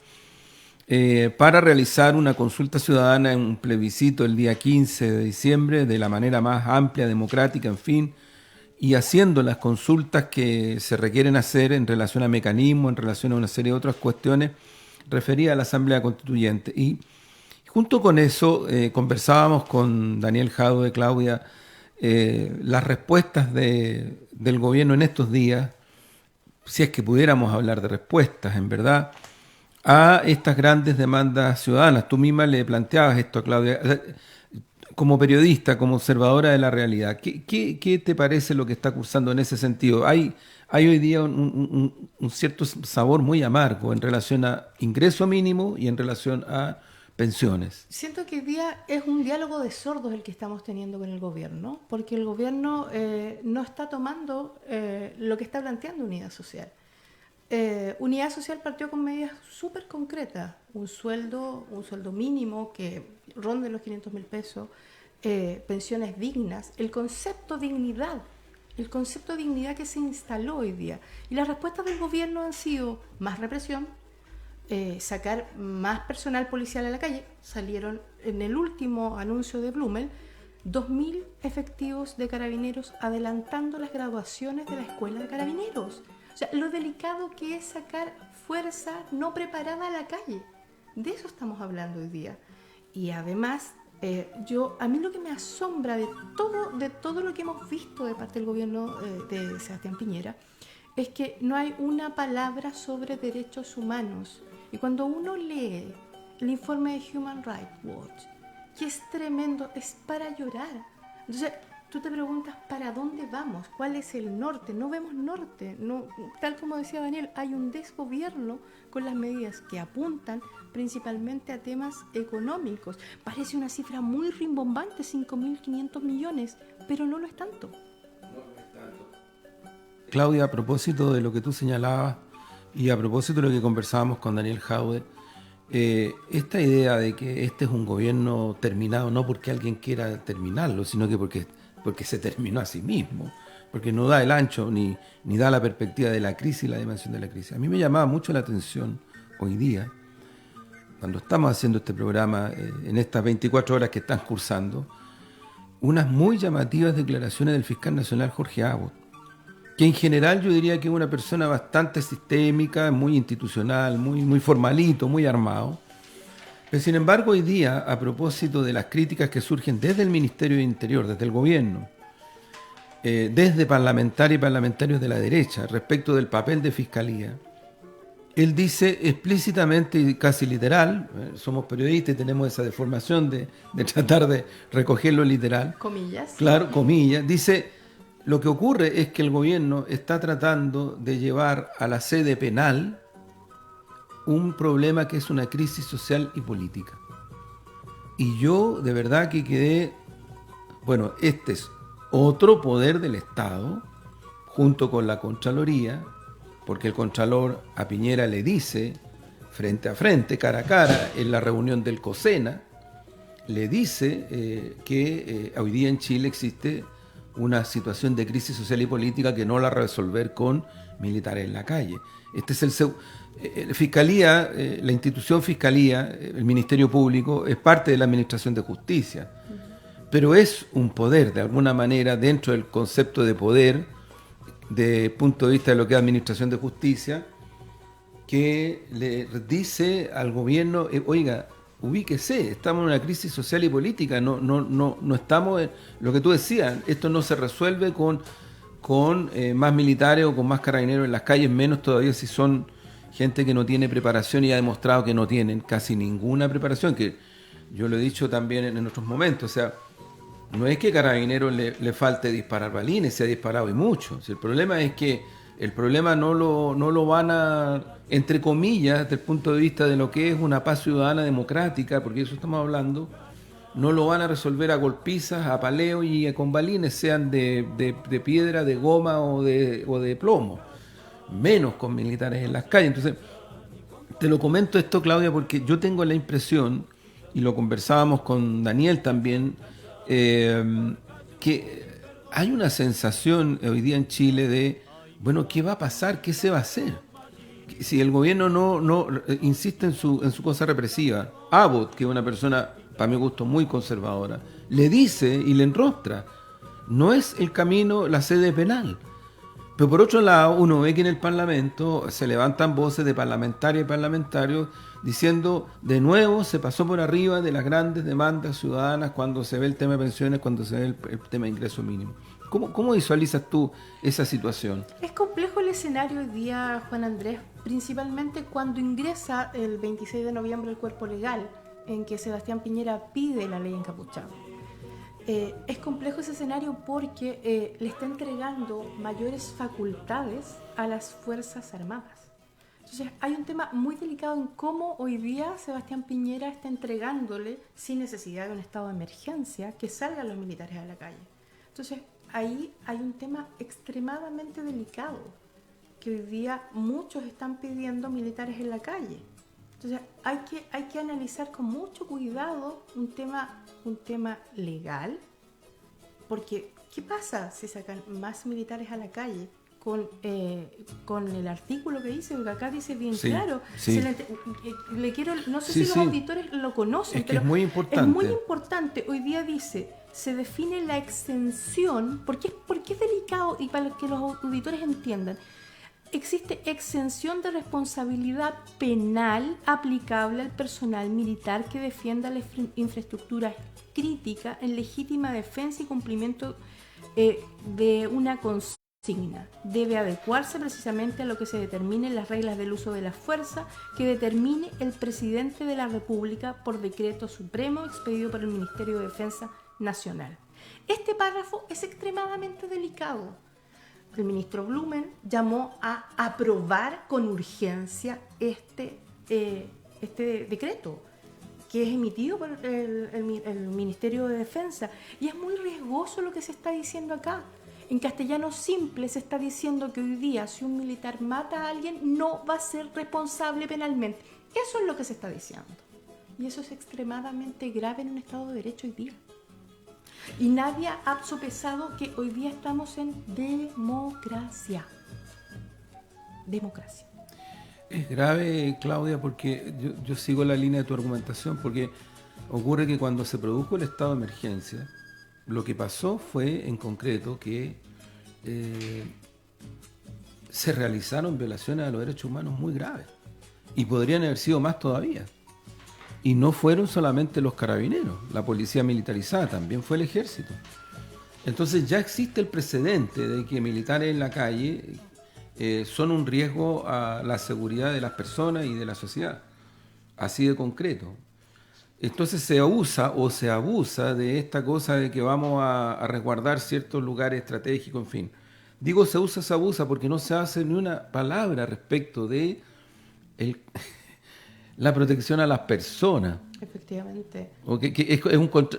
para realizar una consulta ciudadana en un plebiscito el día 15 de diciembre de la manera más amplia, democrática, en fin, y haciendo las consultas que se requieren hacer en relación a mecanismos, en relación a una serie de otras cuestiones referidas a la Asamblea Constituyente. Y junto con eso conversábamos con Daniel Jadue, Claudia, las respuestas del gobierno en estos días, si es que pudiéramos hablar de respuestas, en verdad, a estas grandes demandas ciudadanas. Tú misma le planteabas esto a Claudia, como periodista, como observadora de la realidad. ¿Qué te parece lo que está cursando en ese sentido? Hay hoy día un cierto sabor muy amargo en relación a ingreso mínimo y en relación a pensiones. Siento que hoy día es un diálogo de sordos el que estamos teniendo con el gobierno, porque el gobierno no está tomando lo que está planteando Unidad Social. Unidad Social partió con medidas súper concretas, un sueldo mínimo que ronde los 500.000 pesos, pensiones dignas, el concepto dignidad que se instaló hoy día. Y las respuestas del gobierno han sido más represión, sacar más personal policial a la calle. Salieron en el último anuncio de Blumel 2.000 efectivos de carabineros adelantando las graduaciones de la escuela de carabineros. O sea, lo delicado que es sacar fuerza no preparada a la calle. De eso estamos hablando hoy día. Y además, a mí lo que me asombra de todo lo que hemos visto de parte del gobierno de Sebastián Piñera es que no hay una palabra sobre derechos humanos. Y cuando uno lee el informe de Human Rights Watch, que es tremendo, es para llorar. Entonces, tú te preguntas, ¿para dónde vamos? ¿Cuál es el norte? No vemos norte. No, tal como decía Daniel, hay un desgobierno con las medidas que apuntan principalmente a temas económicos. Parece una cifra muy rimbombante, 5.500 millones, pero no lo es tanto. Claudia, a propósito de lo que tú señalabas y a propósito de lo que conversábamos con Daniel Jadue, esta idea de que este es un gobierno terminado no porque alguien quiera terminarlo, sino que porque se terminó a sí mismo, porque no da el ancho ni da la perspectiva de la crisis y la dimensión de la crisis. A mí me llamaba mucho la atención hoy día, cuando estamos haciendo este programa, en estas 24 horas que están cursando, unas muy llamativas declaraciones del fiscal nacional Jorge Abbott, que en general yo diría que es una persona bastante sistémica, muy institucional, muy formalito, muy armado. Pero sin embargo, hoy día, a propósito de las críticas que surgen desde el Ministerio de Interior, desde el gobierno, desde parlamentarios y parlamentarios de la derecha, respecto del papel de Fiscalía, él dice explícitamente y casi literal, somos periodistas y tenemos esa deformación de tratar de recogerlo literal. Comillas. Claro, comillas. Dice, lo que ocurre es que el gobierno está tratando de llevar a la sede penal un problema que es una crisis social y política. Y yo de verdad que quedé, bueno, este es otro poder del Estado, junto con la Contraloría, porque el Contralor a Piñera le dice, frente a frente, cara a cara, en la reunión del COSENA, le dice que hoy día en Chile existe una situación de crisis social y política que no la va a resolver con militares en la calle. Este es Fiscalía, la institución Fiscalía, el Ministerio Público, es parte de la Administración de Justicia, pero es un poder, de alguna manera, dentro del concepto de poder, de punto de vista de lo que es Administración de Justicia, que le dice al gobierno, oiga, ubíquese, estamos en una crisis social y política, no estamos en lo que tú decías, esto no se resuelve con más militares o con más carabineros en las calles, menos todavía si son gente que no tiene preparación y ha demostrado que no tienen casi ninguna preparación, que yo lo he dicho también en otros momentos, o sea, no es que Carabineros le falte disparar balines, se ha disparado y mucho. Si el problema es que el problema no lo van a, entre comillas, desde el punto de vista de lo que es una paz ciudadana democrática, porque eso estamos hablando, no lo van a resolver a golpizas, a paleo y con balines, sean de piedra, de goma o de plomo, menos con militares en las calles. Entonces, te lo comento esto, Claudia, porque yo tengo la impresión, y lo conversábamos con Daniel también, que hay una sensación hoy día en Chile de, bueno, ¿qué va a pasar? ¿Qué se va a hacer? Si el gobierno no insiste en su cosa represiva, Abbott, que es una persona, para mi gusto, muy conservadora, le dice y le enrostra, no es el camino la sede penal. Pero por otro lado, uno ve que en el Parlamento se levantan voces de parlamentarias y parlamentarios diciendo, de nuevo se pasó por arriba de las grandes demandas ciudadanas cuando se ve el tema de pensiones, cuando se ve el tema de ingreso mínimo. ¿Cómo visualizas tú esa situación? Es complejo el escenario hoy día, Juan Andrés, principalmente cuando ingresa el 26 de noviembre el cuerpo legal en que Sebastián Piñera pide la ley encapuchada. Es complejo ese escenario porque le está entregando mayores facultades a las Fuerzas Armadas. Entonces hay un tema muy delicado en cómo hoy día Sebastián Piñera está entregándole, sin necesidad de un estado de emergencia, que salgan los militares a la calle. Entonces ahí hay un tema extremadamente delicado, que hoy día muchos están pidiendo militares en la calle. Entonces hay que analizar con mucho cuidado un tema legal, porque ¿qué pasa si sacan más militares a la calle con el artículo que dice? Porque acá dice bien claro. Sí. No sé si los auditores lo conocen, pero es muy importante. Es muy importante. Hoy día dice, se define la exención, porque es delicado y para que los auditores entiendan. Existe exención de responsabilidad penal aplicable al personal militar que defienda la infraestructura crítica en legítima defensa y cumplimiento de una consigna. Debe adecuarse precisamente a lo que se determine en las reglas del uso de la fuerza que determine el presidente de la República por decreto supremo expedido por el Ministerio de Defensa Nacional. Este párrafo es extremadamente delicado. El ministro Blumen llamó a aprobar con urgencia este decreto que es emitido por el Ministerio de Defensa. Y es muy riesgoso lo que se está diciendo acá. En castellano simple se está diciendo que hoy día si un militar mata a alguien no va a ser responsable penalmente. Eso es lo que se está diciendo. Y eso es extremadamente grave en un Estado de Derecho hoy día. Y nadie ha sopesado que hoy día estamos en democracia. Democracia. Es grave, Claudia, porque yo sigo la línea de tu argumentación, porque ocurre que cuando se produjo el estado de emergencia, lo que pasó fue, en concreto, que se realizaron violaciones a los derechos humanos muy graves. Y podrían haber sido más todavía. Y no fueron solamente los carabineros, la policía militarizada, también fue el ejército. Entonces ya existe el precedente de que militares en la calle son un riesgo a la seguridad de las personas y de la sociedad, así de concreto. Entonces se usa o se abusa de esta cosa de que vamos a resguardar ciertos lugares estratégicos, en fin. Digo se usa, se abusa porque no se hace ni una palabra respecto de la protección a las personas. Efectivamente. Que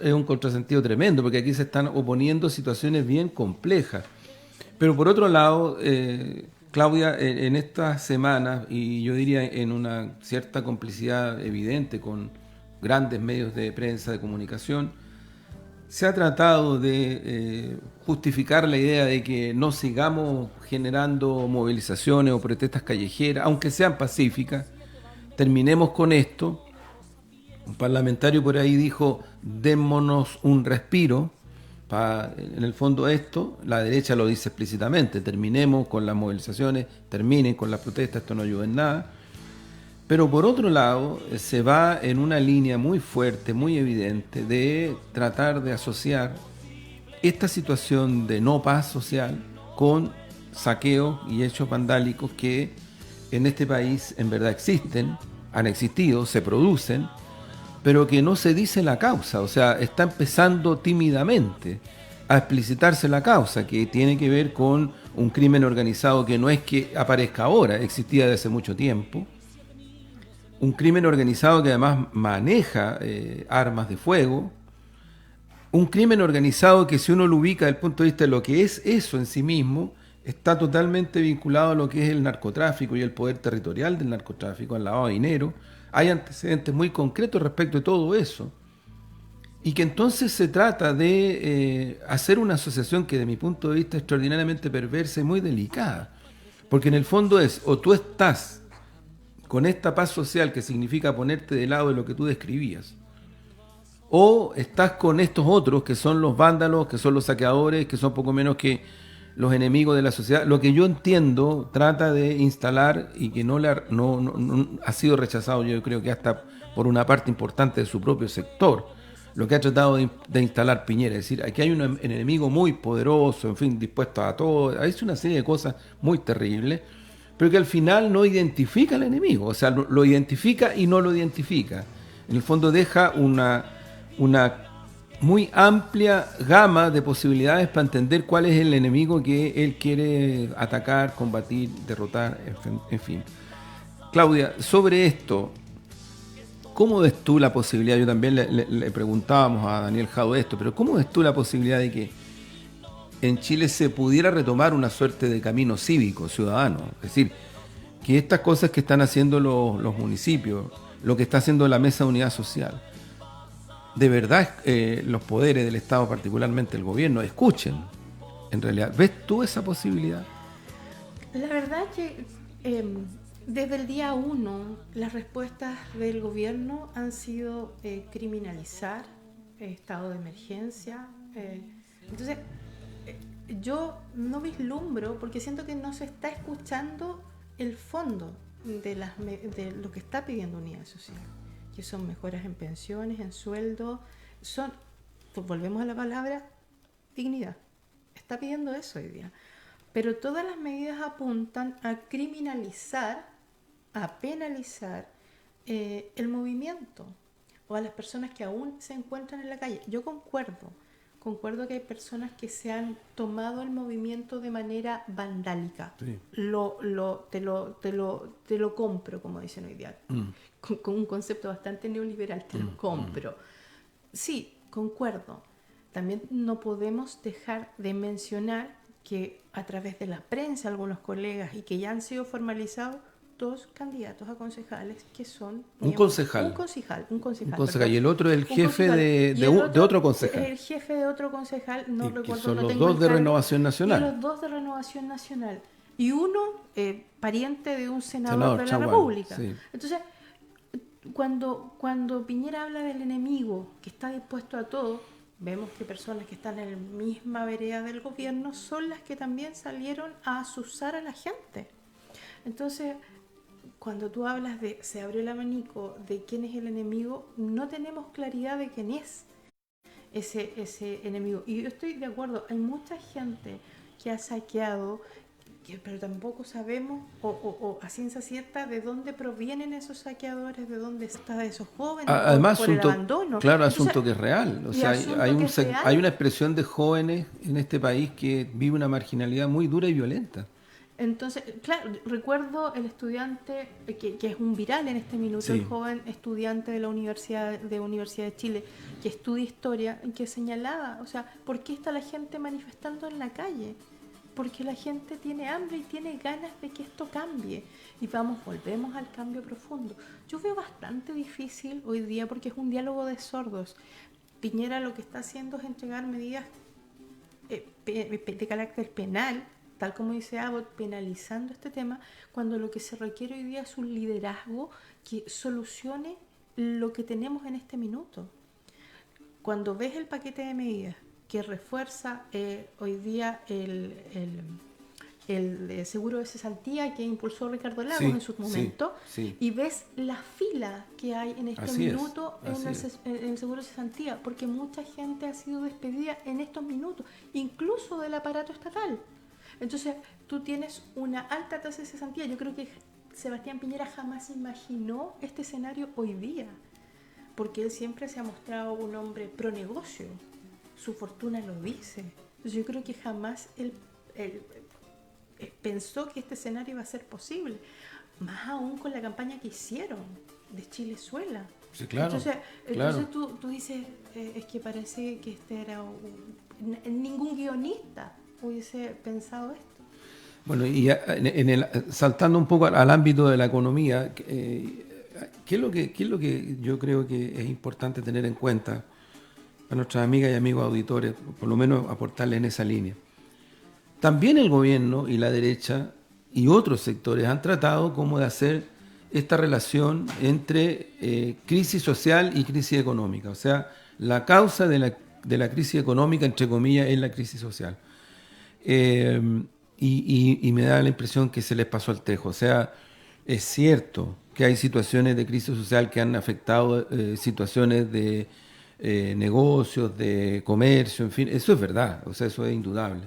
es un contrasentido tremendo, porque aquí se están oponiendo situaciones bien complejas. Pero por otro lado, Claudia, en estas semanas, y yo diría en una cierta complicidad evidente con grandes medios de prensa, de comunicación, se ha tratado de justificar la idea de que no sigamos generando movilizaciones o protestas callejeras, aunque sean pacíficas. Terminemos con esto. Un parlamentario por ahí dijo, démonos un respiro. En el fondo esto, la derecha lo dice explícitamente, terminemos con las movilizaciones, terminen con las protestas, esto no ayuda en nada. Pero por otro lado, se va en una línea muy fuerte, muy evidente, de tratar de asociar esta situación de no paz social con saqueos y hechos vandálicos que en este país en verdad existen, han existido, se producen, pero que no se dice la causa. O sea, está empezando tímidamente a explicitarse la causa, que tiene que ver con un crimen organizado que no es que aparezca ahora, existía desde hace mucho tiempo. Un crimen organizado que además maneja armas de fuego, un crimen organizado que, si uno lo ubica desde el punto de vista de lo que es eso en sí mismo, está totalmente vinculado a lo que es el narcotráfico y el poder territorial del narcotráfico, al lavado de dinero. Hay antecedentes muy concretos respecto de todo eso. Y que entonces se trata de hacer una asociación que, de mi punto de vista, es extraordinariamente perversa y muy delicada. Porque en el fondo es, o tú estás con esta paz social que significa ponerte de lado de lo que tú describías, o estás con estos otros que son los vándalos, que son los saqueadores, que son poco menos que los enemigos de la sociedad. Lo que yo entiendo trata de instalar, y que no ha sido rechazado, yo creo que hasta por una parte importante de su propio sector, lo que ha tratado de instalar Piñera. Es decir, aquí hay un enemigo muy poderoso, en fin, dispuesto a todo. Ha hecho una serie de cosas muy terribles, pero que al final no identifica al enemigo. O sea, lo identifica y no lo identifica. En el fondo deja una muy amplia gama de posibilidades para entender cuál es el enemigo que él quiere atacar, combatir, derrotar, en fin. Claudia, sobre esto, ¿cómo ves tú la posibilidad? Yo también le preguntábamos a Daniel Jadot esto, pero ¿cómo ves tú la posibilidad de que en Chile se pudiera retomar una suerte de camino cívico, ciudadano? Es decir, que estas cosas que están haciendo los municipios, lo que está haciendo la Mesa de Unidad Social, de verdad los poderes del Estado, particularmente el gobierno, escuchen. En realidad, ¿ves tú esa posibilidad? La verdad que desde el día 1 las respuestas del gobierno han sido criminalizar estado de emergencia. Entonces, yo no vislumbro, porque siento que no se está escuchando el fondo de lo que está pidiendo Unidad Social, que son mejoras en pensiones, en sueldo, volvemos a la palabra dignidad. Está pidiendo eso hoy día. Pero todas las medidas apuntan a criminalizar, a penalizar el movimiento o a las personas que aún se encuentran en la calle. Yo concuerdo que hay personas que se han tomado el movimiento de manera vandálica. Sí. Te lo compro, como dicen hoy día. Con un concepto bastante neoliberal, te lo compro. Sí, concuerdo. También no podemos dejar de mencionar que a través de la prensa, algunos colegas, y que ya han sido formalizados, 2 candidatos a concejales que son... Un concejal. Y el otro es el jefe de otro concejal. El jefe de otro concejal, no recuerdo. Que son los dos de Renovación Nacional. Y los 2 de Renovación Nacional. Y uno, pariente de un senador de la República. Sí. Entonces, cuando Piñera habla del enemigo que está dispuesto a todo, vemos que personas que están en la misma vereda del gobierno son las que también salieron a azuzar a la gente. Entonces, cuando tú hablas de se abrió el abanico de quién es el enemigo, no tenemos claridad de quién es ese enemigo. Y yo estoy de acuerdo, hay mucha gente que ha saqueado, pero tampoco sabemos o a ciencia cierta de dónde provienen esos saqueadores, de dónde están esos jóvenes, además, por el abandono. Claro, asunto que es real. O sea, hay una expresión de jóvenes en este país que vive una marginalidad muy dura y violenta. Entonces, claro, recuerdo el estudiante que es un viral en este minuto, sí. El joven estudiante de la Universidad de Chile que estudia historia, que señalaba, o sea, ¿por qué está la gente manifestando en la calle? Porque la gente tiene hambre y tiene ganas de que esto cambie. Y volvemos al cambio profundo. Yo veo bastante difícil hoy día porque es un diálogo de sordos. Piñera lo que está haciendo es entregar medidas de carácter penal, tal como dice Abbott, penalizando este tema, cuando lo que se requiere hoy día es un liderazgo que solucione lo que tenemos en este minuto. Cuando ves el paquete de medidas que refuerza hoy día el seguro de cesantía que impulsó Ricardo Lagos en su momento, y ves la fila que hay en este minuto en el seguro de cesantía, porque mucha gente ha sido despedida en estos minutos, incluso del aparato estatal. Entonces, tú tienes una alta tasa de cesantía. Yo creo que Sebastián Piñera jamás imaginó este escenario hoy día, porque él siempre se ha mostrado un hombre pro negocio. Su fortuna lo dice. Entonces, yo creo que jamás él pensó que este escenario iba a ser posible. Más aún con la campaña que hicieron de Chilezuela. Sí, claro. Entonces tú dices, es que parece que este era ningún guionista hubiese pensado esto. Bueno, y saltando un poco al ámbito de la economía, ¿qué es lo que yo creo que es importante tener en cuenta a nuestras amigas y amigos auditores, por lo menos aportarles en esa línea? También el gobierno y la derecha y otros sectores han tratado como de hacer esta relación entre crisis social y crisis económica. O sea, la causa de la crisis económica, entre comillas, es la crisis social. Y me da la impresión que se les pasó el tejo. O sea, es cierto que hay situaciones de crisis social que han afectado situaciones de negocios, de comercio, en fin, eso es verdad, o sea, eso es indudable.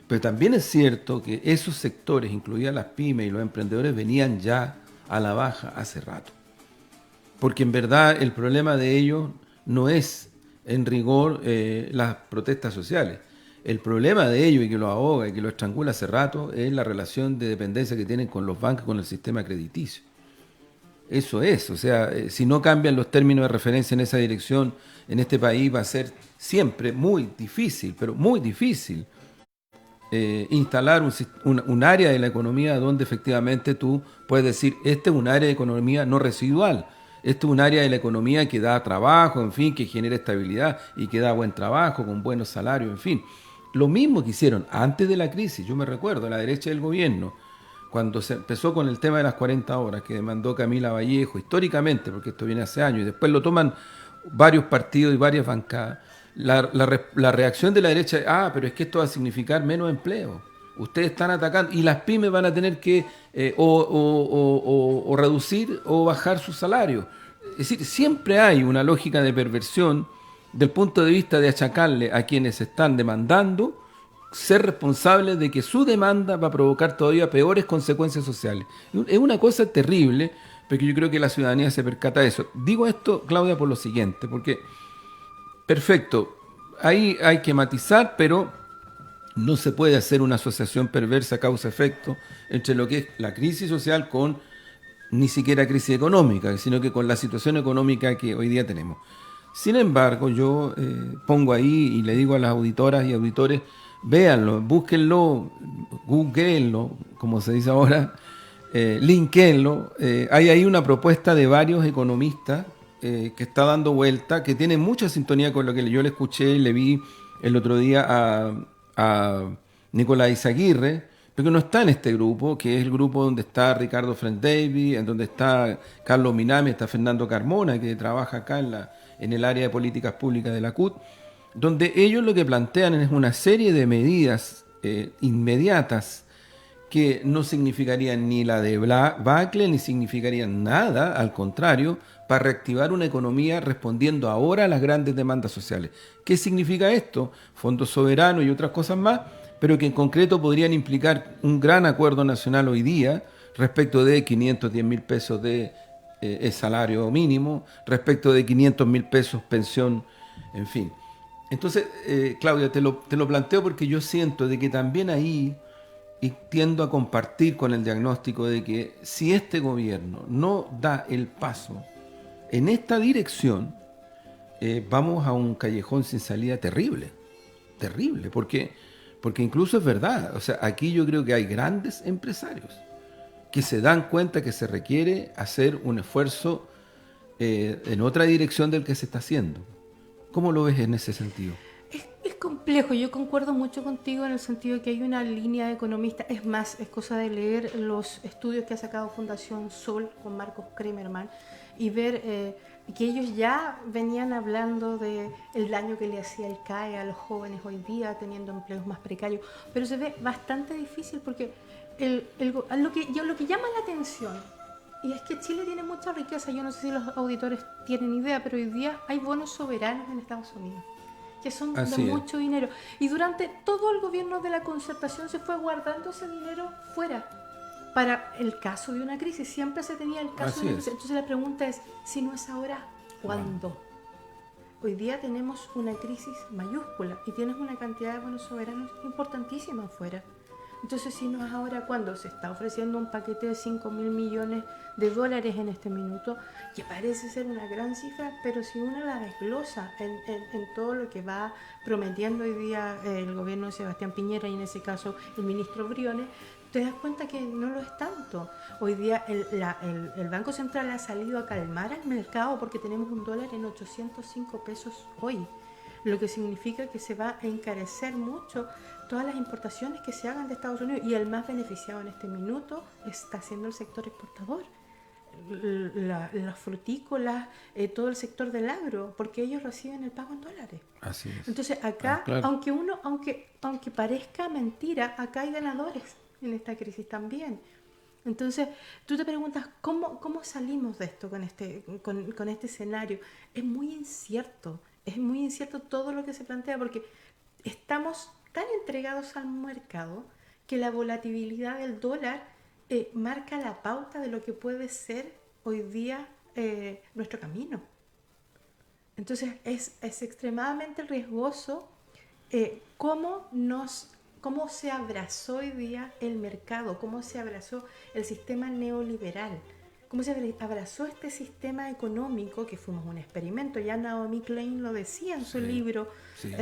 Pero también es cierto que esos sectores, incluidas las pymes y los emprendedores, venían ya a la baja hace rato. Porque en verdad el problema de ellos no es, en rigor, las protestas sociales. El problema de ellos, y que los ahoga y que los estrangula hace rato, es la relación de dependencia que tienen con los bancos, con el sistema crediticio. Eso es, o sea, si no cambian los términos de referencia en esa dirección, en este país va a ser siempre muy difícil, pero muy difícil, instalar un área de la economía donde efectivamente tú puedes decir, este es un área de economía no residual, este es un área de la economía que da trabajo, en fin, que genera estabilidad y que da buen trabajo, con buenos salarios, en fin. Lo mismo que hicieron antes de la crisis, yo me recuerdo, la derecha del gobierno, cuando se empezó con el tema de las 40 horas, que demandó Camila Vallejo, históricamente, porque esto viene hace años, y después lo toman varios partidos y varias bancadas, la reacción de la derecha es, pero es que esto va a significar menos empleo. Ustedes están atacando, y las pymes van a tener que o reducir o bajar su salario. Es decir, siempre hay una lógica de perversión del punto de vista de achacarle a quienes están demandando ser responsables de que su demanda va a provocar todavía peores consecuencias sociales. Es una cosa terrible, porque yo creo que la ciudadanía se percata de eso. Digo esto, Claudia, por lo siguiente, porque, perfecto, ahí hay que matizar, pero no se puede hacer una asociación perversa causa-efecto entre lo que es la crisis social con ni siquiera crisis económica, sino que con la situación económica que hoy día tenemos. Sin embargo, yo pongo ahí y le digo a las auditoras y auditores, véanlo, búsquenlo, googleenlo, como se dice ahora, linkenlo. Hay ahí una propuesta de varios economistas que está dando vuelta, que tiene mucha sintonía con lo que yo le escuché y le vi el otro día a Nicolás Izaguirre, pero que no está en este grupo, que es el grupo donde está Ricardo Frentdevi, en donde está Carlos Minami, está Fernando Carmona, que trabaja acá en el área de políticas públicas de la CUT, donde ellos lo que plantean es una serie de medidas inmediatas que no significarían ni la de Bacle, ni significarían nada, al contrario, para reactivar una economía respondiendo ahora a las grandes demandas sociales. ¿Qué significa esto? Fondos soberanos y otras cosas más, pero que en concreto podrían implicar un gran acuerdo nacional hoy día respecto de 510.000 pesos de salario mínimo, respecto de 500.000 pesos pensión, en fin. Entonces, Claudia, te lo planteo porque yo siento de que también ahí, y tiendo a compartir con el diagnóstico de que si este gobierno no da el paso en esta dirección, vamos a un callejón sin salida terrible, porque incluso es verdad, o sea, aquí yo creo que hay grandes empresarios que se dan cuenta que se requiere hacer un esfuerzo en otra dirección del que se está haciendo. ¿Cómo lo ves en ese sentido? Es complejo, yo concuerdo mucho contigo en el sentido de que hay una línea de economistas, es más, es cosa de leer los estudios que ha sacado Fundación Sol con Marcos Kremerman y ver que ellos ya venían hablando del daño que le hacía el CAE a los jóvenes hoy día teniendo empleos más precarios, pero se ve bastante difícil porque lo que llama la atención, y es que Chile tiene mucha riqueza, yo no sé si los auditores tienen idea, pero hoy día hay bonos soberanos en Estados Unidos, que son mucho dinero. Y durante todo el gobierno de la concertación se fue guardando ese dinero fuera, para el caso de una crisis. Siempre se tenía el caso de una crisis. Entonces la pregunta es, si no es ahora, ¿cuándo? Hoy día tenemos una crisis mayúscula y tienes una cantidad de bonos soberanos importantísima afuera. Entonces, si no es ahora cuando se está ofreciendo un paquete de 5.000 millones de dólares en este minuto, que parece ser una gran cifra, pero si uno la desglosa en todo lo que va prometiendo hoy día el gobierno de Sebastián Piñera y en ese caso el ministro Briones, te das cuenta que no lo es tanto. Hoy día el Banco Central ha salido a calmar al mercado porque tenemos un dólar en 805 pesos hoy, lo que significa que se va a encarecer mucho todas las importaciones que se hagan de Estados Unidos, y el más beneficiado en este minuto está siendo el sector exportador, las frutícolas, todo el sector del agro, porque ellos reciben el pago en dólares. Así es. Entonces acá, claro. aunque parezca mentira, acá hay ganadores en esta crisis también. Entonces, tú te preguntas, ¿cómo salimos de esto con este escenario? Es muy incierto todo lo que se plantea, porque estamos tan entregados al mercado que la volatilidad del dólar marca la pauta de lo que puede ser hoy día nuestro camino. Entonces, es extremadamente riesgoso cómo se abrazó hoy día el mercado, cómo se abrazó el sistema neoliberal, cómo se abrazó este sistema económico, que fuimos un experimento. Ya Naomi Klein lo decía en su libro. Sí.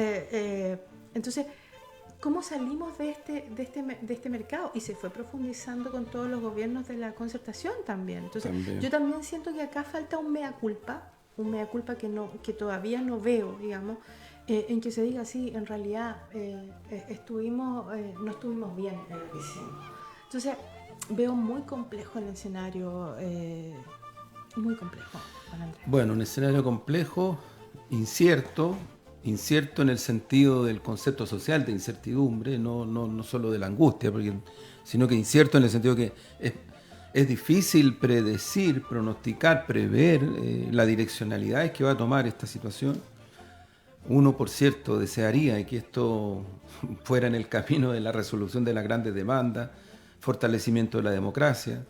Entonces, ¿cómo salimos de este mercado? Y se fue profundizando con todos los gobiernos de la concertación también. Entonces, yo también siento que acá falta un mea culpa que todavía no veo, digamos, en que se diga, sí, en realidad no estuvimos bien en lo que hicimos. Entonces, veo muy complejo el escenario, muy complejo, Juan Andrés. Bueno, un escenario complejo, incierto en el sentido del concepto social de incertidumbre, no solo de la angustia, sino que incierto en el sentido que es difícil predecir, pronosticar, prever la direccionalidad que va a tomar esta situación. Uno, por cierto, desearía que esto fuera en el camino de la resolución de las grandes demandas, fortalecimiento de la democracia.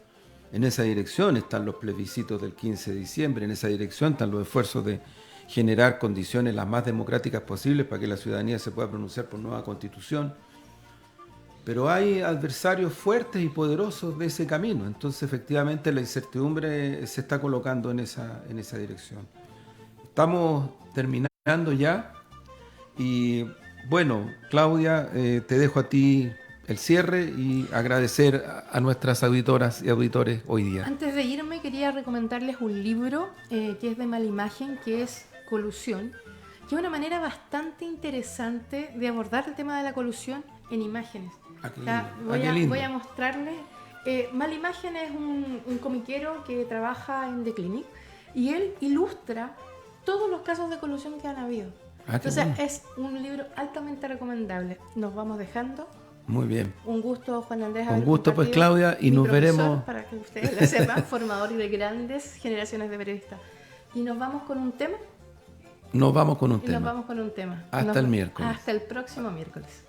En esa dirección están los plebiscitos del 15 de diciembre, en esa dirección están los esfuerzos de generar condiciones las más democráticas posibles para que la ciudadanía se pueda pronunciar por nueva constitución. Pero hay adversarios fuertes y poderosos de ese camino, entonces efectivamente la incertidumbre se está colocando en esa dirección. Estamos terminando ya y bueno, Claudia, te dejo a ti el cierre y agradecer a nuestras auditoras y auditores hoy día. Antes de irme, quería recomendarles un libro que es de Mala Imagen, que es Colusión, que es una manera bastante interesante de abordar el tema de la colusión en imágenes. Voy a mostrarles. Mala Imagen es un comiquero que trabaja en The Clinic y él ilustra todos los casos de colusión que han habido. Entonces es un libro altamente recomendable. Nos vamos dejando. Muy bien. Un gusto, Juan Andrés. Un gusto, pues, Claudia, y nos veremos. Para que ustedes lo sepan, formador de grandes generaciones de periodistas. Y nos vamos con un tema. Nos vamos con un tema. Hasta el miércoles. Hasta el próximo miércoles.